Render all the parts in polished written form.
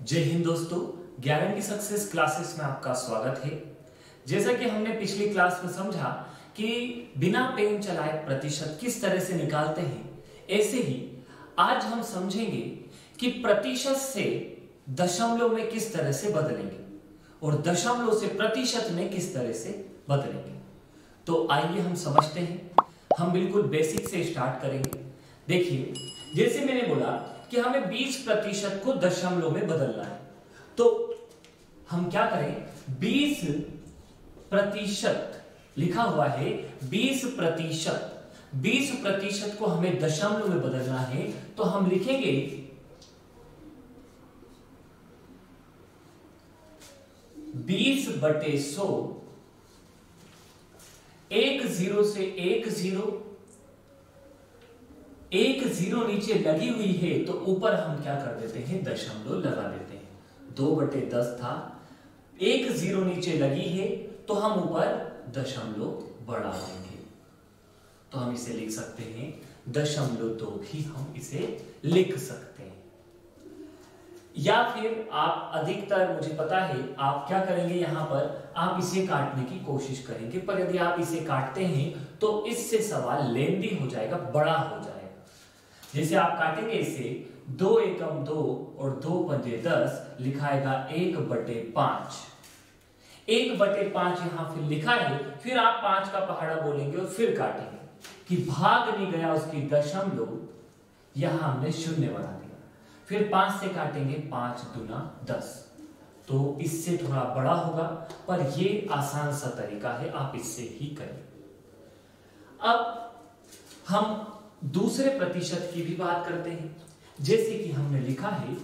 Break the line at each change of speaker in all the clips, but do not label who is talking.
जय हिंद दोस्तों, guarantee success classes में आपका स्वागत है। जैसा कि हमने पिछली क्लास में समझा कि बिना पेन चलाए प्रतिशत किस तरह से निकालते हैं, ऐसे ही आज हम समझेंगे कि प्रतिशत से दशमलव में किस तरह से बदलेंगे और दशमलव से प्रतिशत में किस तरह से बदलेंगे। तो आइए हम समझते हैं। हम बिल्कुल बेसिक से स्टार्ट करेंगे। देखिए, जैसे मैंने बोला कि हमें 20% को दशमलव में बदलना है, तो हम क्या करें, 20% लिखा हुआ है, 20% को हमें दशमलव में बदलना है, तो हम लिखेंगे 20/100। एक जीरो से एक जीरो नीचे लगी हुई है, तो ऊपर हम क्या कर देते हैं, दशमलव लगा देते हैं। 2/10 था, एक जीरो नीचे लगी है, तो हम ऊपर दशमलव बढ़ा देंगे, तो हम इसे लिख सकते हैं 0.2 भी हम इसे लिख सकते हैं। या फिर आप अधिकतर, मुझे पता है, आप क्या करेंगे, यहां पर आप इसे काटने की कोशिश करेंगे, पर यदि आप इसे काटते हैं तो इससे सवाल लेंदी हो जाएगा, बड़ा हो जाएगा। जैसे आप काटेंगे इसे, 2 एकम 2 और 2 पंजे 10, लिखाएगा 1/5। 1/5 यहां फिर लिखा है, फिर आप 5 का पहाड़ा बोलेंगे और फिर काटेंगे कि भाग नहीं गया उसकी दशमलव, यहां हमने शून्य बना दिया। फिर 5 से काटेंगे, 5 दूना 10, तो इससे थोड़ा बड़ा होगा, पर यह आसान सा तरीका है, आप इससे ही करें। अब हम दूसरे प्रतिशत की भी बात करते हैं। जैसे कि हमने लिखा है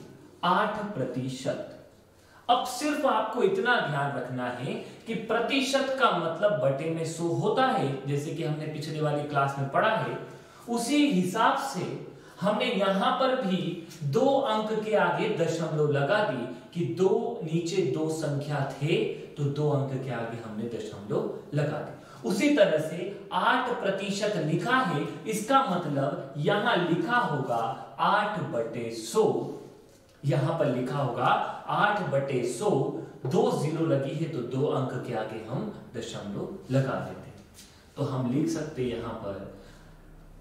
8%। अब सिर्फ आपको इतना ध्यान रखना है कि प्रतिशत का मतलब बटे में 100 होता है, जैसे कि हमने पिछली वाली क्लास में पढ़ा है। उसी हिसाब से हमने यहां पर भी 2 अंक के आगे दशमलव लगा दी कि नीचे 2 संख्या थे, तो 2 अंक के आगे हमने दशमलव लगा दी। उसी तरह से 8% लिखा है, इसका मतलब यहां लिखा होगा 8/100। यहां पर लिखा होगा 8/100, 2 जीरो लगी है, तो 2 अंक के आगे हम दशमलव लगा देते हैं। तो हम लिख सकते हैं यहां पर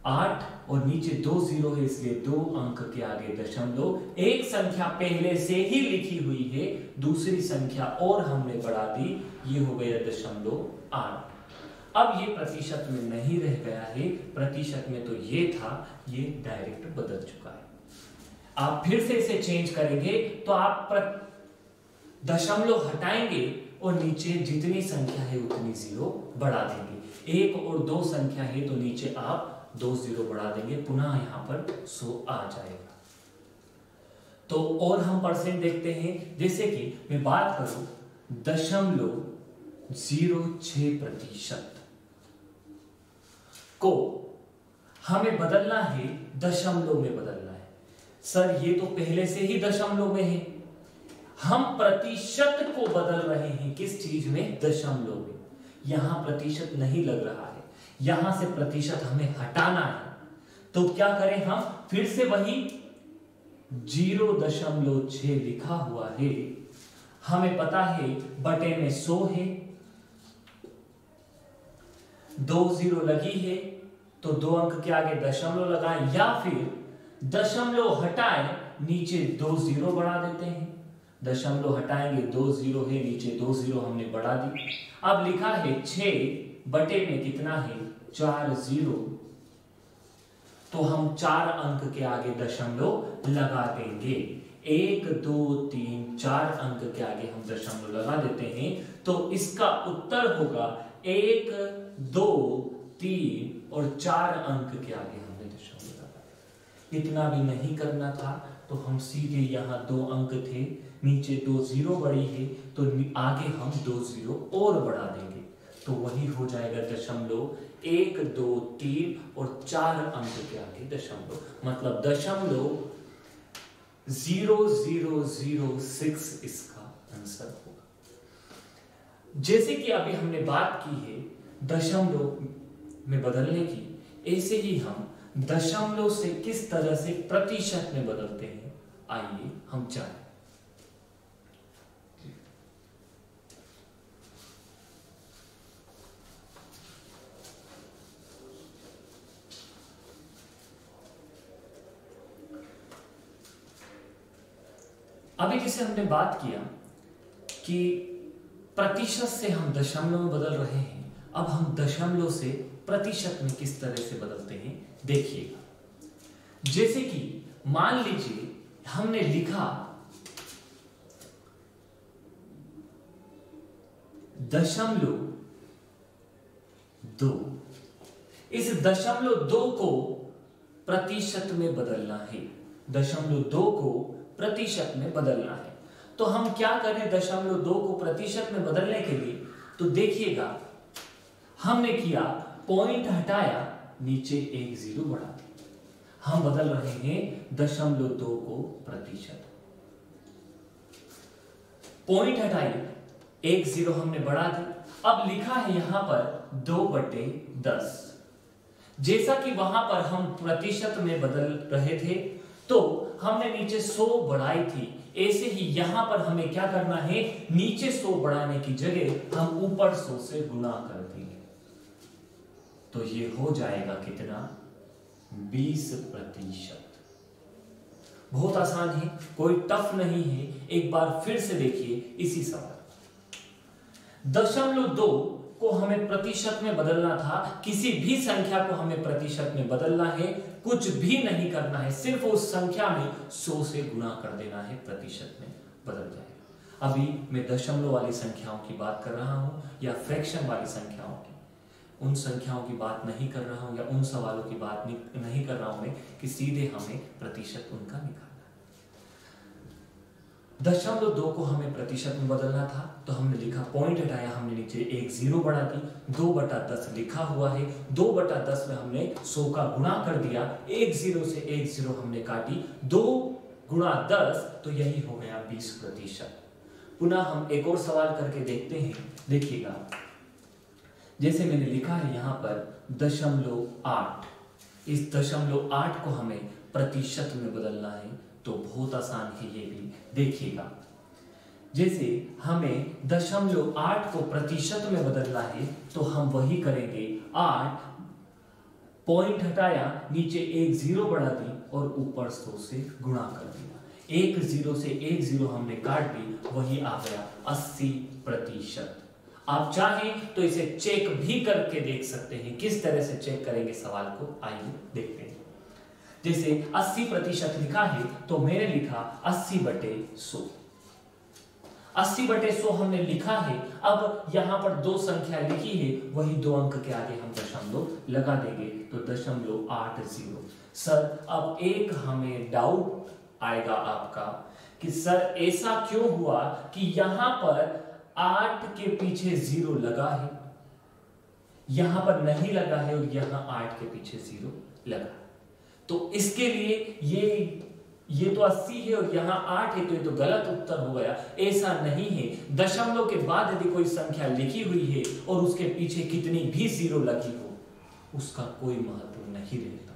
8 और नीचे 2 जीरो है, इसलिए 2 अंक के आगे दशमलव। एक संख्या पहले से ही लिखी हुई है, दूसरी संख्या और हमने बढ़ा दी, ये हो गया 0.8। अब ये प्रतिशत में नहीं रह गया है, प्रतिशत में तो ये था, ये डायरेक्ट बदल चुका है। आप फिर से इसे चेंज करेंगे तो आप दशमलव हटाएंगे और नीचे जितनी संख्या है उतनी जीरो बढ़ा देंगे। 1 और 2 संख्या है, तो नीचे आप 2 जीरो बढ़ा देंगे, पुनः यहां पर 100 आ जाएगा। तो और हम परसेंट देखते हैं। जैसे कि मैं बात करूं 0.06% को हमें बदलना है, दशमलव में बदलना है। सर ये तो पहले से ही दशमलव में है। हम प्रतिशत को बदल रहे हैं, किस चीज में, दशमलव में। यहां प्रतिशत नहीं लग रहा है, यहां से प्रतिशत हमें हटाना है, तो क्या करें, हम फिर से वही 0.6 लिखा हुआ है। हमें पता है बटे में 100 है, 2 जीरो लगी है, तो 2 अंक के आगे दशमलव लगाएं, या फिर दशमलव हटाएं, नीचे 2 जीरो बढ़ा देते हैं। दशमलव हटाएंगे, 2 जीरो है, नीचे 2 जीरो हमने बढ़ा दी। अब लिखा है 6 बटे में कितना है, 4 जीरो, तो हम 4 अंक के आगे दशमलव लगा देंगे। 1 2 3 4 अंक के आगे हम दशमलव लगा देते हैं, तो इसका उत्तर होगा 1 2 3 और 4 अंक के आगे हमने दशमलव लगा। इतना भी नहीं करना था, तो हम सीधे यहाँ 2 अंक थे, नीचे 2 जीरो बढ़ी है, तो आगे हम 2 जीरो और बढ़ा देंगे, तो वही हो जाएगा दशमलव। 1 2 3 और 4 अंक के आगे दशमलव, मतलब दशमलव 0006 इसका आंसर होगा। जैसे कि अभी हमने बात की है दशमलव में बदलने की, ऐसे ही हम दशमलव से किस तरह से प्रतिशत में बदलते हैं, आइए हम जानें। अभी जैसे हमने बात किया कि प्रतिशत से हम दशमलव में बदल रहे हैं, अब हम दशमलव से प्रतिशत में किस तरह से बदलते हैं देखिएगा। जैसे कि मान लीजिए हमने लिखा 0.2, इस 0.2 को प्रतिशत में बदलना है, 0.2 को प्रतिशत में बदलना है। तो हम क्या करें 0.2 को प्रतिशत में बदलने के लिए, तो देखिएगा हमने किया पॉइंट हटाया, नीचे एक जीरो बढ़ा दिया। हम बदल रहे हैं 0.2 को प्रतिशत। पॉइंट हटाइए, एक जीरो हमने बढ़ा दी। अब लिखा है यहां पर 2/10। जैसा कि वहां पर हम प्रतिशत में बदल रहे थे तो हमने नीचे 100 बढ़ाई थी, ऐसे ही यहां पर हमें क्या करना है, नीचे 100 बढ़ाने की जगह हम ऊपर 100 से गुणा कर देंगे। तो ये हो जाएगा कितना, 20%। बहुत आसान है, कोई टफ नहीं है। एक बार फिर से देखिए इसी सवाल, 0.2 को हमें प्रतिशत में बदलना था। किसी भी संख्या को हमें प्रतिशत में बदलना है, कुछ भी नहीं करना है, सिर्फ उस संख्या में 100 से गुणा कर देना है, प्रतिशत में बदल जाएगा। अभी मैं दशमलव वाली संख्याओं की बात कर रहा हूं या फ्रैक्शन वाली संख्याओं की, उन संख्याओं की बात नहीं कर रहा हूं या उन सवालों की बात नहीं कर रहा हूं मैं कि सीधे हमें प्रतिशत उनका निकालना है। 0.2 को हमें प्रतिशत में बदलना था, तो हमने लिखा, पॉइंट हटाया, हमने नीचे एक जीरो बढ़ा दी, 2/10 लिखा हुआ है, 2/10 में हमने 100 का गुणा कर दिया, एक जीरो से एक जीरो हमने काटी, 2 गुणा 10, तो यही हो गया 20%। पुनः हम एक और सवाल करके देखते हैं, देखिएगा। जैसे मैंने लिखा है यहां पर 0.8, इस 0.8 को हमें प्रतिशत में बदलना है, तो बहुत आसान है ये भी, देखिएगा। जैसे हमें 0.8 को प्रतिशत में बदलना है तो हम वही करेंगे, 8 पॉइंट हटाया, नीचे एक जीरो बढ़ा दी और ऊपर 100 से गुणा कर दिया। एक जीरो से एक जीरो हमने काट दी, वही आ गया 80%। आप चाहें तो इसे चेक भी करके देख सकते हैं। किस तरह से चेक करेंगे सवाल को, आइए देखते हैं। जैसे 80% लिखा है तो मैंने लिखा 80/100। 80/100 हमने लिखा है। अब यहां पर दो संख्या लिखी है, वही दो अंक के आगे हम दशमलव लगा देंगे, तो 0.80। सर अब एक हमें डाउट आएगा आपका कि सर ऐसा क्यों हुआ कि यहां पर 8 के पीछे 0 लगा है, यहां पर नहीं लगा है, और यहां 8 के पीछे 0 लगा है। तो इसके लिए ये तो 80 है और यहां 8 है, तो ये तो गलत उत्तर हो गया। ऐसा नहीं है, दशमलव के बाद यदि कोई संख्या लिखी हुई है और उसके पीछे कितनी भी 0 लगी हो, उसका कोई महत्व नहीं रहता।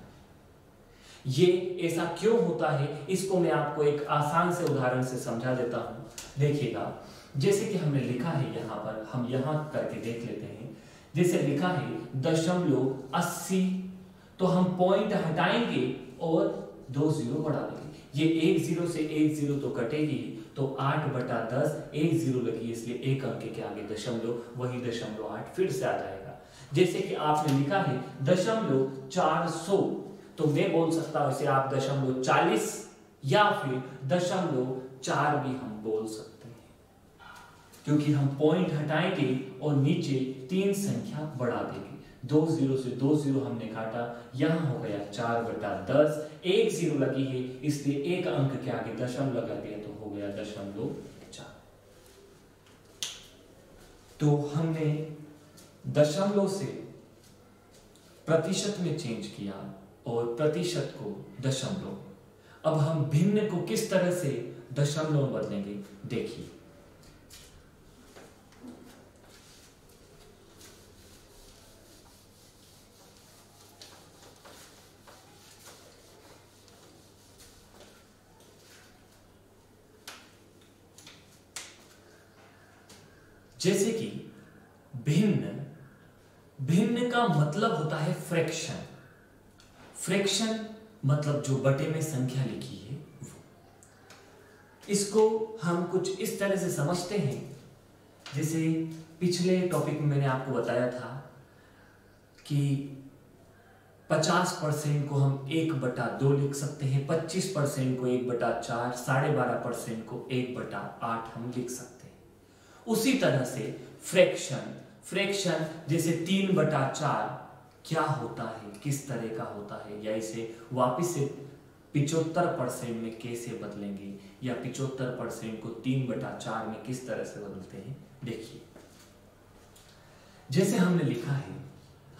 ये ऐसा क्यों होता है, इसको मैं आपको एक आसान से उदाहरण से समझा देता हूं। देखिएगा, जैसे कि हमने लिखा है यहां पर, हम यहां करके देख लेते हैं। जैसे लिखा है 0.80, तो हम पॉइंट हटाएंगे और 2 जीरो बढ़ा देंगे। ये एक जीरो से एक जीरो तो कटेगी, तो 8/10, एक जीरो लगी, इसलिए एक अंक के आगे दशमलव, वही 0.8 फिर से आ जाएगा। जैसे कि आपने लिखा है 0.400, तो मैं बोल सकता हूं इसे आप 0.40 या फिर 0.4 भी हम बोल सकते हैं, क्योंकि हम पॉइंट हटाएंगे और नीचे 3 संख्या बढ़ा देंगे। 2 जीरो से 2 जीरो हमने काटा, यहां हो गया 4/10, एक जीरो लगी है, इसलिए एक अंक के आगे दशमलव लगा दिया, तो हो गया 0.4। तो हमने दशमलव से प्रतिशत में चेंज किया और प्रतिशत को दशमलव। अब हम भिन्न को किस तरह से दशमलव में बदलेंगे, देखिए। जैसे कि भिन्न का मतलब होता है फ्रैक्शन। फ्रैक्शन मतलब जो बटे में संख्या लिखी है वो। इसको हम कुछ इस तरह से समझते हैं, जैसे पिछले टॉपिक में मैंने आपको बताया था कि 50% को हम 1/2 लिख सकते हैं, 25% को 1/4, 12.5% को 1/8 हम लिख सकते हैं। उसी तरह से फ्रैक्शन जैसे 3/4 क्या होता है, किस तरह का होता है, या इसे वापिस से 75% में कैसे बदलेंगे, या 75% को 3/4 में किस तरह से बदलते हैं। देखिए, जैसे हमने लिखा है,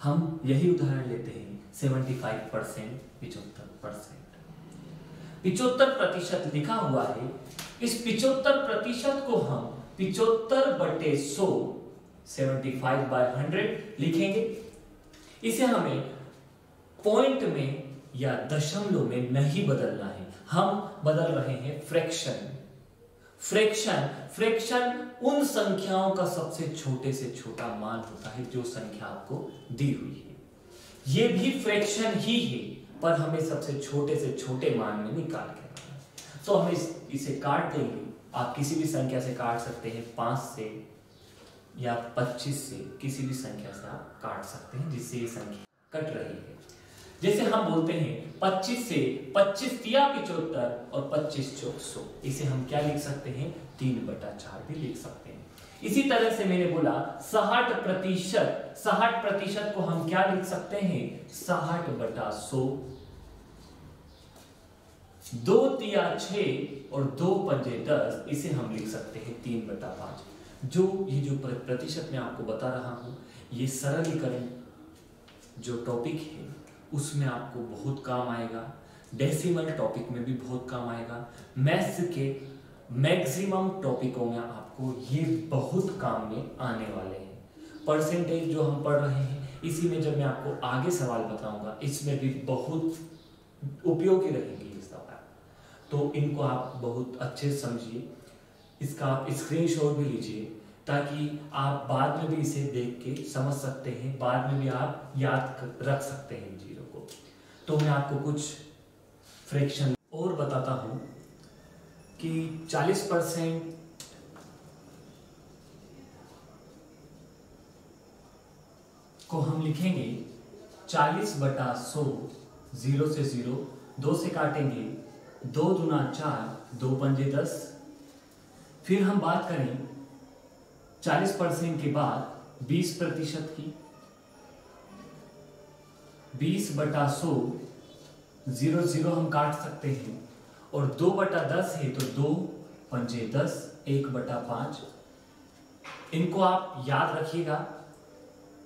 हम यही उदाहरण लेते हैं 75%, 75%। 75% लिखा हुआ है। इस 75% को हम 75/100, 75/100 लिखेंगे। इसे हमें पॉइंट में या दशमलव में नहीं बदलना है, हम बदल रहे हैं फ्रैक्शन उन संख्याओं का सबसे छोटे से छोटा मान होता है जो संख्या आपको दी हुई है। ये भी फ्रैक्शन ही है, पर हमें सबसे छोटे से छोटे मान में निकाल के, तो हम इसे काट देंगे। आप किसी भी संख्या से काट सकते हैं, 5 से या 25 से, किसी भी संख्या से आप काट सकते हैं जिससे ये संख्या कट रही है। जैसे हम बोलते हैं 25 से 25 तिया 75 और 25 चौक 100, इसे हम क्या लिख सकते हैं, 3/4 भी लिख सकते हैं। इसी तरह से मैंने बोला 60% को हम क्या लिख सकते हैं, 60/100, 2 तिया 6 और 2 पंजे 10, इसे हम लिख सकते हैं 3/5। ये जो प्रतिशत मैं आपको बता रहा हूं, ये सरलीकरण जो टॉपिक है उसमें आपको बहुत काम आएगा, डेसिमल टॉपिक में भी बहुत काम आएगा, मैथ्स के मैक्सिमम टॉपिकों में आपको ये बहुत काम में आने वाले हैं। परसेंटेज जो हम पढ़ रहे हैं, इसी में जब मैं आपको आगे सवाल बताऊंगा, इसमें भी बहुत उपयोगी रहेंगे ये सवाल, तो इनको आप बहुत अच्छे से समझिए। इसका आप स्क्रीनशॉट भी लीजिए, ताकि आप बाद में भी इसे देख के समझ सकते हैं, बाद में भी आप याद रख सकते हैं इन चीजों को। तो मैं आपको कुछ फ्रैक्शन और बताता हूं कि 40% को हम लिखेंगे 40/100, 0 से 0, 2 से काटेंगे, 2 दूना 4, 2 पंजे 10। फिर हम बात करें 40% के बाद 20% की, 20/100, 0 0 हम काट सकते हैं, और 2/10 है तो 2 पंजे 10, 1/5। इनको आप याद रखिएगा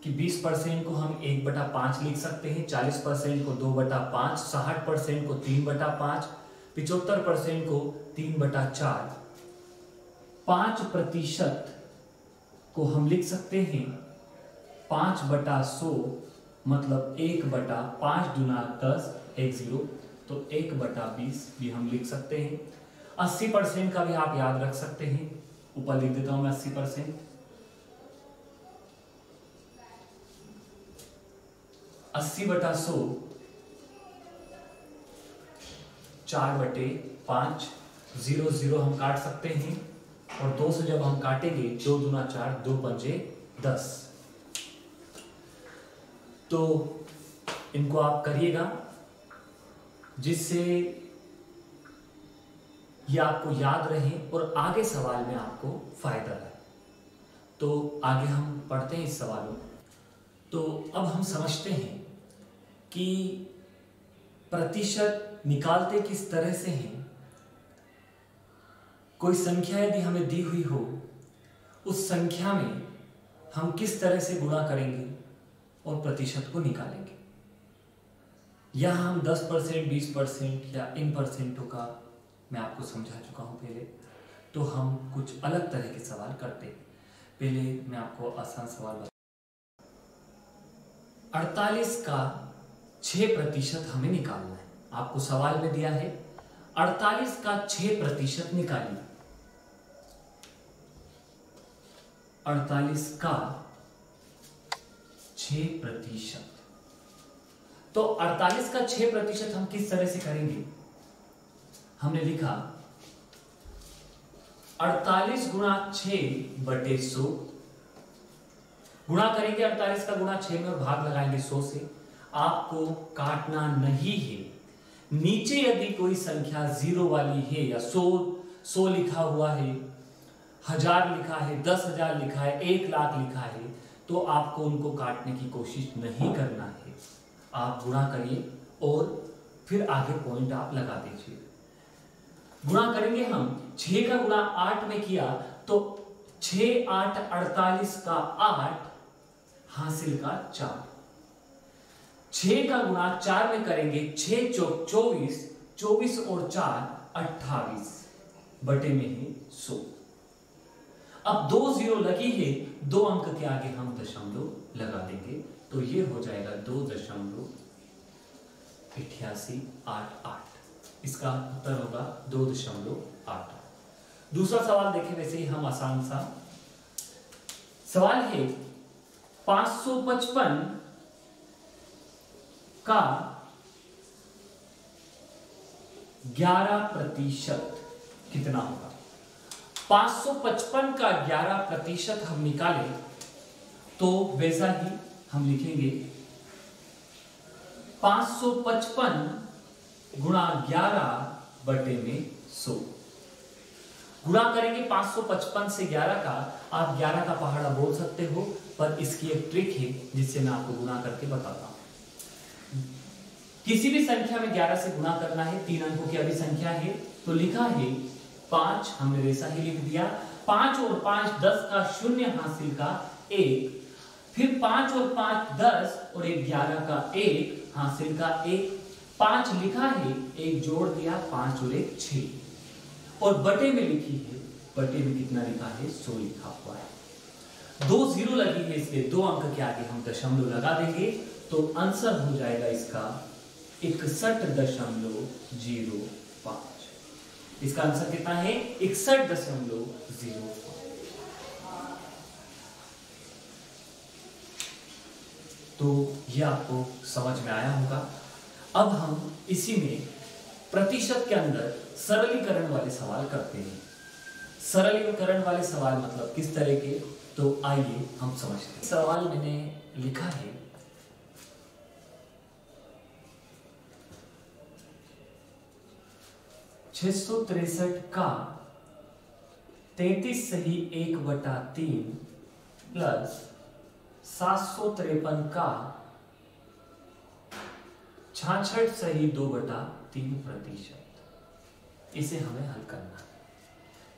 कि 20% को हम 1/5 लिख सकते हैं, 40% को 2/5, 60% को 3/5, 75% को 3/4, 5% को हम लिख सकते हैं 5/100, मतलब 1/5 दूना 10, 1 0, तो 1/20 भी हम लिख सकते हैं। 80% का भी आप याद रख सकते हैं, ऊपर लिख देता हूं मैं 80%। 80/100, 4/5, 0 0 हम काट सकते हैं, और 2 से जब हम काटेंगे, 2 दूना 4, 2 पंजे 10। तो इनको आप करिएगा, जिससे ये आपको याद रहे और आगे सवाल में आपको फायदा रहे। तो आगे हम पढ़ते हैं इस सवाल में। तो अब हम समझते हैं कि प्रतिशत निकालते किस तरह से हैं। कोई संख्या यदि हमें दी हुई हो, उस संख्या में हम किस तरह से गुणा करेंगे और प्रतिशत को निकालेंगे। यह हम 10%, 20% या इन परसेंटों का मैं आपको समझा चुका हूं पहले। तो हम कुछ अलग तरह के सवाल करते हैं। पहले मैं आपको आसान सवाल बता, 48 का 6% हमें निकालना है। आपको सवाल में दिया है 48 का 6% निकालिए। 48 का 6%, तो 48 का 6% हम किस तरह से करेंगे। हमने लिखा 48 गुणा 6/100। गुणा करेंगे 48 का गुणा 6 में और भाग लगाएंगे 100 से। आपको काटना नहीं है। नीचे यदि कोई संख्या 0 वाली है या 100 लिखा हुआ है, 1000 लिखा है, 10,000 लिखा है, 1,00,000 लिखा है, तो आपको उनको काटने की कोशिश नहीं करना है। आप गुणा करिए और फिर आगे पॉइंट आप लगा दीजिए। गुणा करेंगे हम 6 का गुणा 8 में किया तो 6 8 48 का 8 हासिल का 4। 6 का गुणा 4 में करेंगे 6 चौक 24, 24 और 4 28 बटे में है 100। अब 2 0 लगी है, 2 अंक के आगे हम दशमलव लगा देंगे तो ये हो जाएगा 2.8888। इसका उत्तर होगा 2.88। दूसरा सवाल देखें, वैसे ही हम आसान सा सवाल है। 555 का 11% कितना होगा? 555 का 11% हम निकालें तो वैसा ही हम लिखेंगे 555 गुणा 11 बटे में 100। गुणा करेंगे 555 से 11 का। आप 11 का पहाड़ा बोल सकते हो, पर इसकी एक ट्रिक है जिससे मैं आपको गुणा करके बताता हूं। किसी भी संख्या में 11 से गुणा करना है, 3 अंकों की अभी संख्या है, तो लिखा है 5, हमने वैसा ही लिख दिया। 5 और 5 10 का 0 हासिल का 1, फिर 5 और 5 10 और 1 11 का 1 हासिल का 1। 5 लिखा है, 1 जोड़ दिया, 5 और 1 6, और बटे में लिखी है, बटे में कितना लिखा है? 100 लिखा हुआ है। 2 0 लगी है, इसलिए 2 अंक के आगे हम दशमलव लगा देंगे तो आंसर हो जाएगा इसका 61.05। इसका आंसर कितना है? 61.05। तो ये आपको समझ में आया होगा। अब हम इसी में प्रतिशत के अंदर सरलीकरण वाले सवाल करते हैं। सरलीकरण वाले सवाल मतलब किस तरह के, तो आइए हम समझते हैं। सवाल मैंने लिखा है 663 का 33 सही 1/3 प्लस 753 का 66 सही 2/3%। इसे हमें हल करना है।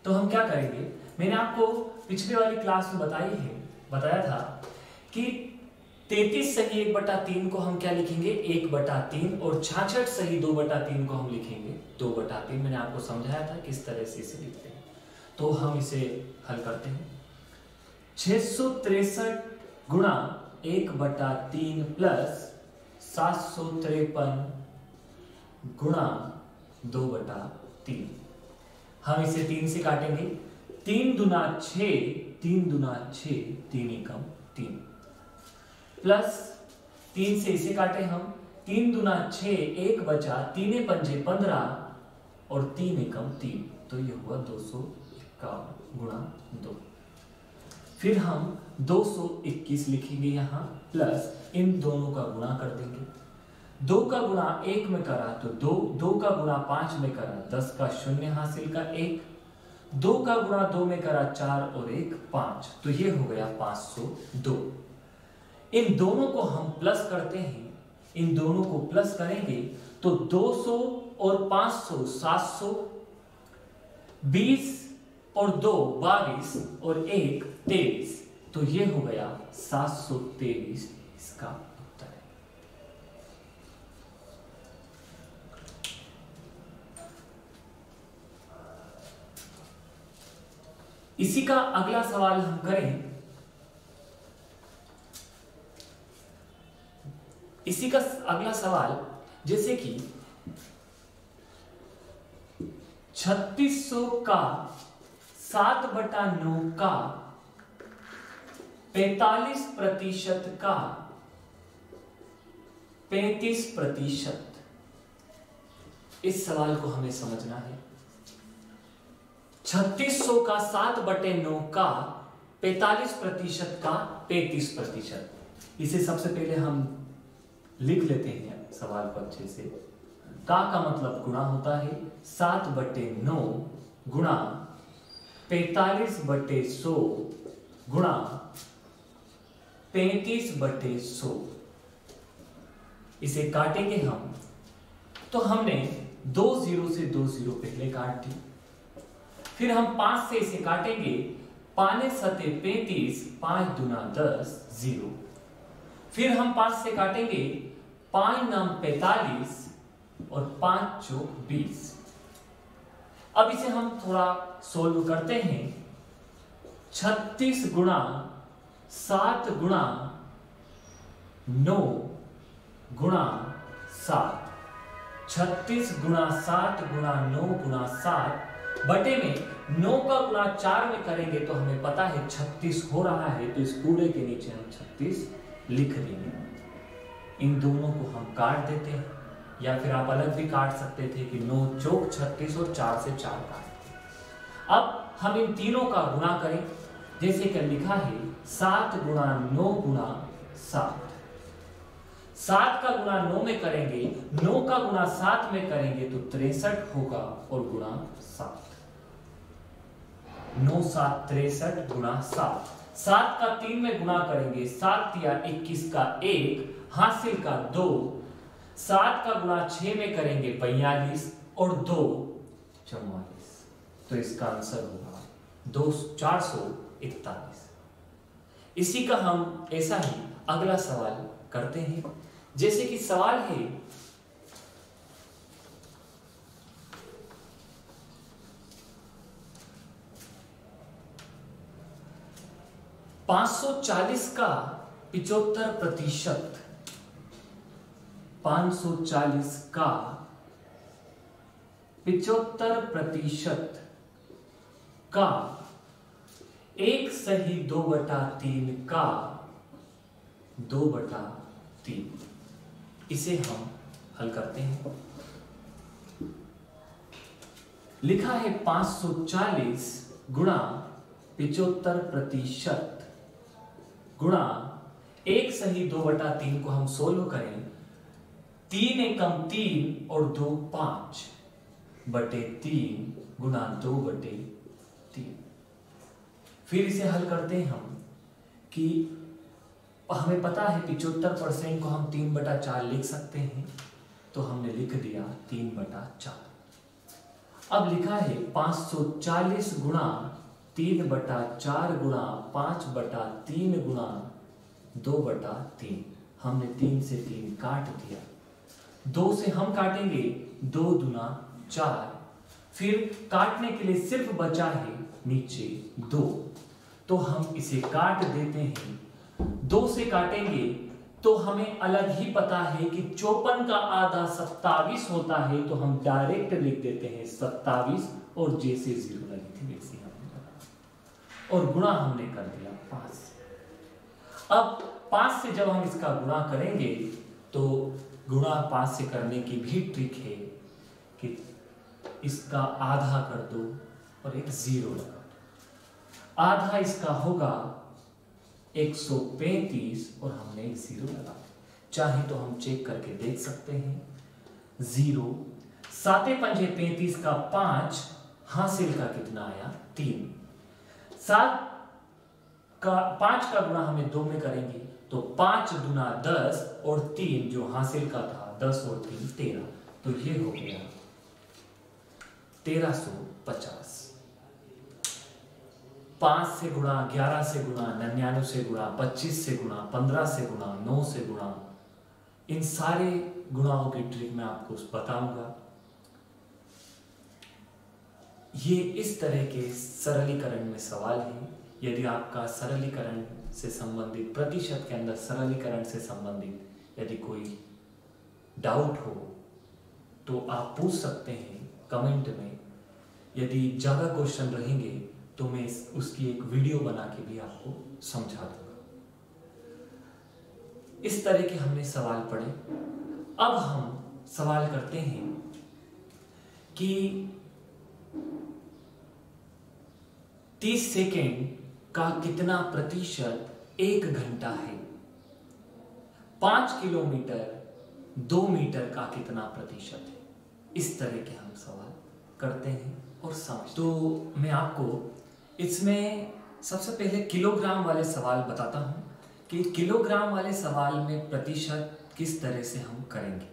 तो हम क्या करेंगे? मैंने आपको पिछले वाली क्लास में बताया था कि 33 सही 1/3 को हम क्या लिखेंगे? 1/3, और 66 सही 2/3 को हम लिखेंगे 2/3। मैंने आपको समझाया था किस तरह से इसे लिखते हैं। तो हम इसे हल करते हैं। 663 गुणा 1/3 प्लस 753 गुणा 2/3। हम इसे 3 से काटेंगे। 3 दूना 6, 3 दूना 6, 3 एकम 3, प्लस 3 से इसे काटे हम। 3 दूना 6, 1 बचा, 3 पंजे 15 और 3 एकम 3, तो ये हुआ 251 गुणा 2। फिर हम 221 लिखेंगे यहाँ, प्लस इन दोनों का गुणा कर देंगे। 2 का गुणा 1 में करा तो 2, 2 का गुणा 5 में करा 10 का 0 हासिल का 1, 2 का गुणा 2 में करा 4 और 1 5, तो ये हो गया 502। इन दोनों को हम प्लस करते हैं। इन दोनों को प्लस करेंगे तो 200 और 500 700, 20 और 2 22 और 1 23, तो ये हो गया 723 इसका उत्तर है। इसी का अगला सवाल हम करें। इसी का अगला सवाल, जैसे कि 3600 का 7/9 का 45% का 35%। इस सवाल को हमें समझना है। 3600 का 7/9 का 45% का 33%। इसे सबसे पहले हम लिख लेते हैं सवाल को अच्छे से। का मतलब गुणा होता है 7/9 गुणा 45/100 गुणा 35/100। इसे काटेंगे हम, तो हमने 2 0 से 2 0 पहले काट दी, फिर हम 5 से इसे काटेंगे, 5 सते 35, 5 दूना 10 0। फिर हम 5 से काटेंगे, 5 नाम 45 और 5 चौक 20। अब इसे हम थोड़ा सोल्व करते हैं। 36 गुणा 7 गुणा 9 गुणा 7। 36 गुणा 7 गुणा 9 गुणा 7 बटे में 9 का गुणा 4 में करेंगे तो हमें पता है 36 हो रहा है, तो इस पूरे के नीचे हम 36 लिख देंगे। इन दोनों को हम काट देते हैं, या फिर आप अलग भी काट सकते थे कि 9 चौक 36 और 4 से 4 काटते। अब हम इन तीनों का गुणा करें, जैसे कि लिखा है 7 गुणा 9 गुणा 7। 7 का गुणा 9 में करेंगे, 9 का गुणा 7 में करेंगे तो 63 होगा और गुणा 7। 9 7 63 गुणा 7। 7 का 3 में गुणा करेंगे, 7 या 21 का 1, हासिल का 2। 7 का गुणा 6 में करेंगे 42 और 2 44। तो इसका आंसर होगा 441। इसी का हम ऐसा ही अगला सवाल करते हैं। जैसे कि सवाल है 540 का 75%। 540 का 75% का 1 सही 2/3 का 2/3। इसे हम हल करते हैं। लिखा है 540 गुणा 75% गुणा 1 सही 2/3 को हम सोल्व करें। 3 एकम 3 और 2 5/3 गुणा 2/3। फिर इसे हल करते हैं हम कि हमें पता है 75% को हम 3/4 लिख सकते हैं, तो हमने लिख दिया 3/4। अब लिखा है 540 गुणा 3/4 गुणा 5/3 गुणा 2/3। हमने 3 से 3 काट दिया, 2 से हम काटेंगे 2 दूना 4। फिर काटने के लिए सिर्फ बचा है नीचे 2, तो हम इसे काट देते हैं। 2 से काटेंगे तो हमें अलग ही पता है कि 54 का आधा 27 होता है, तो हम डायरेक्ट लिख देते हैं 27 और जैसे 0 लगी थी वैसे हमने लगा और गुणा हमने कर दिया 5 से। अब 5 से जब हम इसका गुणा करेंगे तो गुणा 5 से करने की भी ट्रिक है कि इसका आधा कर दो और एक 0 लगा दो। आधा इसका होगा 135 और हमने एक 0 लगा। चाहे तो हम चेक करके देख सकते हैं। 0 7 पंजे 35 का 5, हासिल का कितना आया 3। 7 का 5 का गुणा हमें 2 में करेंगे तो 5 दूना 10 और 3 जो हासिल का था 10 और 3 13, तो ये हो गया 1350। 5 से गुणा, 11 से गुणा, 99 से गुणा, 25 से गुणा, 15 से गुणा, 9 से गुणा, इन सारे गुणाओं की ट्रिक मैं आपको बताऊंगा। ये इस तरह के सरलीकरण में सवाल है। यदि आपका सरलीकरण से संबंधित, प्रतिशत के अंदर सरलीकरण से संबंधित यदि कोई डाउट हो तो आप पूछ सकते हैं कमेंट में। यदि ज़्यादा क्वेश्चन रहेंगे तो मैं उसकी एक वीडियो बना के भी आपको समझा दूंगा। इस तरह के हमने सवाल पढ़े। अब हम सवाल करते हैं कि 30 सेकेंड का कितना प्रतिशत 1 घंटा है? 5 किलोमीटर 2 मीटर का कितना प्रतिशत है? इस तरह के हम सवाल करते हैं और समझ। तो मैं आपको इसमें सबसे पहले किलोग्राम वाले सवाल बताता हूं कि किलोग्राम वाले सवाल में प्रतिशत किस तरह से हम करेंगे।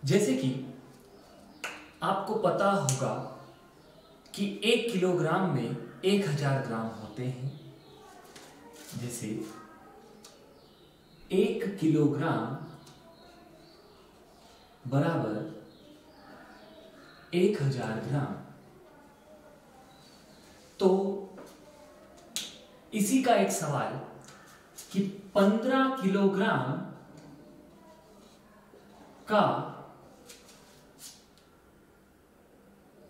जैसे कि आपको पता होगा कि 1 किलोग्राम में 1000 ग्राम होते हैं। जैसे 1 किलोग्राम बराबर 1000 ग्राम। तो इसी का एक सवाल कि 15 किलोग्राम का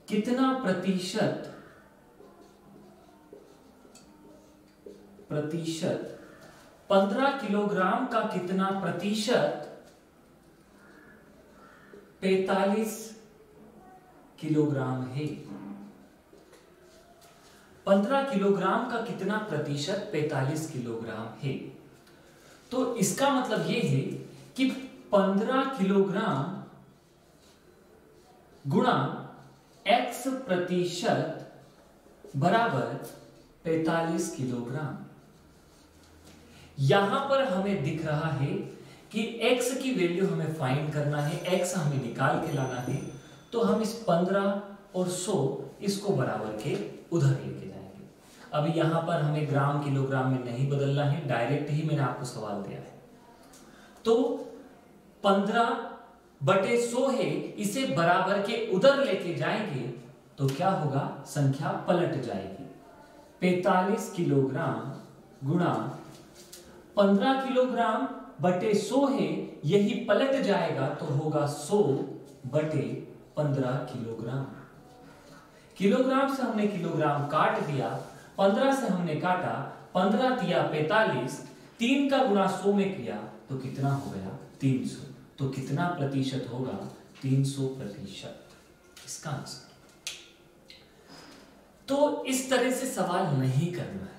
कितना प्रतिशत 15 किलोग्राम का कितना प्रतिशत 45 किलोग्राम है? 15 किलोग्राम का कितना प्रतिशत 45 किलोग्राम है? तो इसका मतलब यह है कि 15 किलोग्राम गुणा x प्रतिशत बराबर 45 किलोग्राम। यहां पर हमें दिख रहा है कि x की वैल्यू हमें फाइंड करना है, x हमें निकाल के लाना है। तो हम इस 15 और 100 इसको बराबर के उधर लेके जाएंगे। अभी यहां पर हमें ग्राम किलोग्राम में नहीं बदलना है, डायरेक्ट ही मैंने आपको सवाल दिया है। तो 15/100 है, इसे बराबर के उधर लेके जाएंगे तो क्या होगा? संख्या पलट जाएगी। 45 किलोग्राम गुणा 15 किलोग्राम बटे 100 है, यही पलट जाएगा तो होगा 100/15 किलोग्राम। किलोग्राम से हमने किलोग्राम काट दिया, 15 से हमने काटा, 15 दिया 45, 3 का गुणा 100 में किया तो कितना हो गया? 300। तो कितना प्रतिशत होगा? 300%। इसका आंसर। तो इस तरह से सवाल नहीं करना है।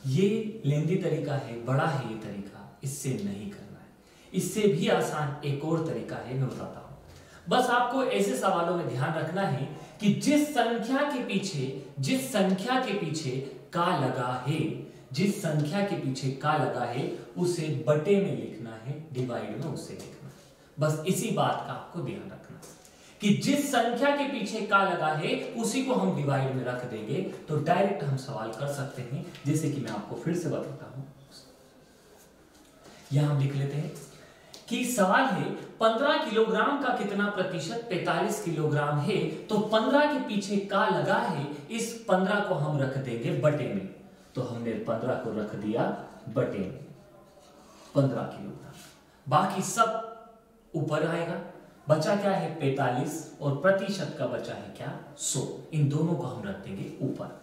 ये लेंदी तरीका है, बड़ा है ये तरीका, इससे नहीं करना है। इससे भी आसान एक और तरीका है, मैं बताता हूं। बस आपको ऐसे सवालों में ध्यान रखना है कि जिस संख्या के पीछे का लगा है, जिस संख्या के पीछे का लगा है उसे बटे में लिखना है, डिवाइड में उसे लिखना है। बस इसी बात का आपको ध्यान रखना है कि जिस संख्या के पीछे का लगा है उसी को हम डिवाइड में रख देंगे तो डायरेक्ट हम सवाल कर सकते हैं। जैसे कि मैं आपको फिर से बताता हूं, यहां हम लिख लेते हैं कि सवाल है 15 किलोग्राम का कितना प्रतिशत 45 किलोग्राम है। तो 15 के पीछे का लगा है, इस 15 को हम रख देंगे बटे में। तो हमने 15 को रख दिया बटे में, 15 किलोग्राम। बाकी सब ऊपर आएगा। बचा क्या है? 45 और प्रतिशत का बचा है क्या? 100। इन दोनों को हम रख देंगे ऊपर।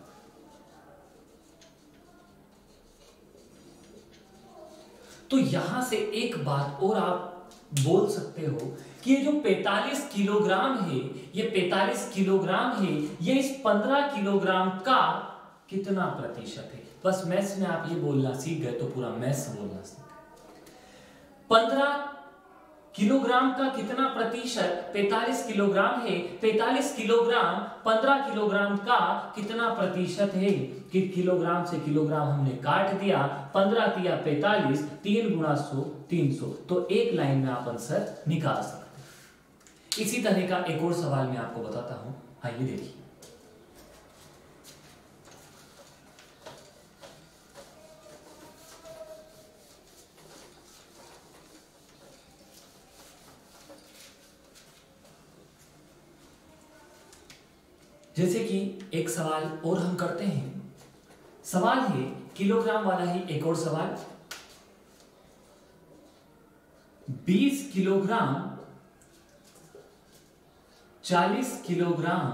तो यहां से एक बात और आप बोल सकते हो कि ये जो 45 किलोग्राम है, ये 45 किलोग्राम है, ये इस 15 किलोग्राम का कितना प्रतिशत है? बस मैथ्स में आप ये बोलना सीख गए तो पूरा मैथ्स बोलना सीख गए। 15 किलोग्राम का कितना प्रतिशत 45 किलोग्राम है। 45 किलोग्राम 15 किलोग्राम का कितना प्रतिशत है? कि किलोग्राम से किलोग्राम हमने काट दिया, 15 दिया 45, 3 गुणा 100 300। तो एक लाइन में आप आंसर निकाल सकते हैं। इसी तरह का एक और सवाल मैं आपको बताता हूं, आइए देखिए। जैसे कि एक सवाल और हम करते हैं। सवाल है किलोग्राम वाला ही एक और सवाल। 20 किलोग्राम 40 किलोग्राम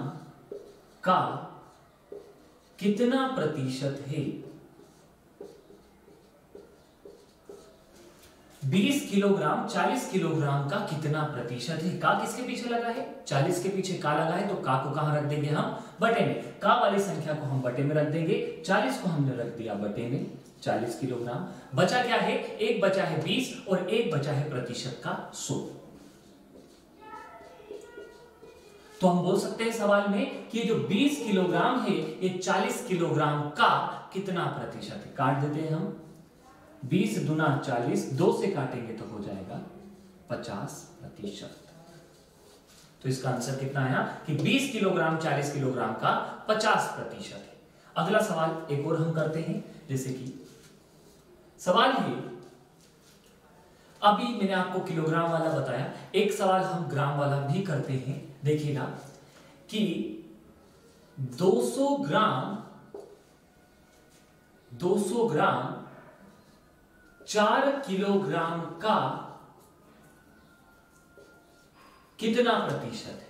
का कितना प्रतिशत है? 20 किलोग्राम 40 किलोग्राम का कितना प्रतिशत है? का किसके पीछे लगा है? 40 के पीछे का लगा है, तो का को कहां रख देंगे हम? बटे में। का वाली संख्या को हम बटे में रख देंगे, 40 को हमने रख दिया बटे में, 40 किलोग्राम। बचा क्या है? एक बचा है 20 और एक बचा है प्रतिशत का 100। तो हम बोल सकते हैं सवाल में कि जो 20 किलोग्राम है ये 40 किलोग्राम का कितना प्रतिशत है? काट देते हैं हम, 20 दूना 40, 2 से काटेंगे तो हो जाएगा 50%। तो इसका आंसर कितना आया कि 20 किलोग्राम 40 किलोग्राम का 50% है। अगला सवाल एक और हम करते हैं, जैसे कि सवाल है, अभी मैंने आपको किलोग्राम वाला बताया, एक सवाल हम ग्राम वाला भी करते हैं। देखिएगा कि 200 ग्राम 4 किलोग्राम का कितना प्रतिशत है?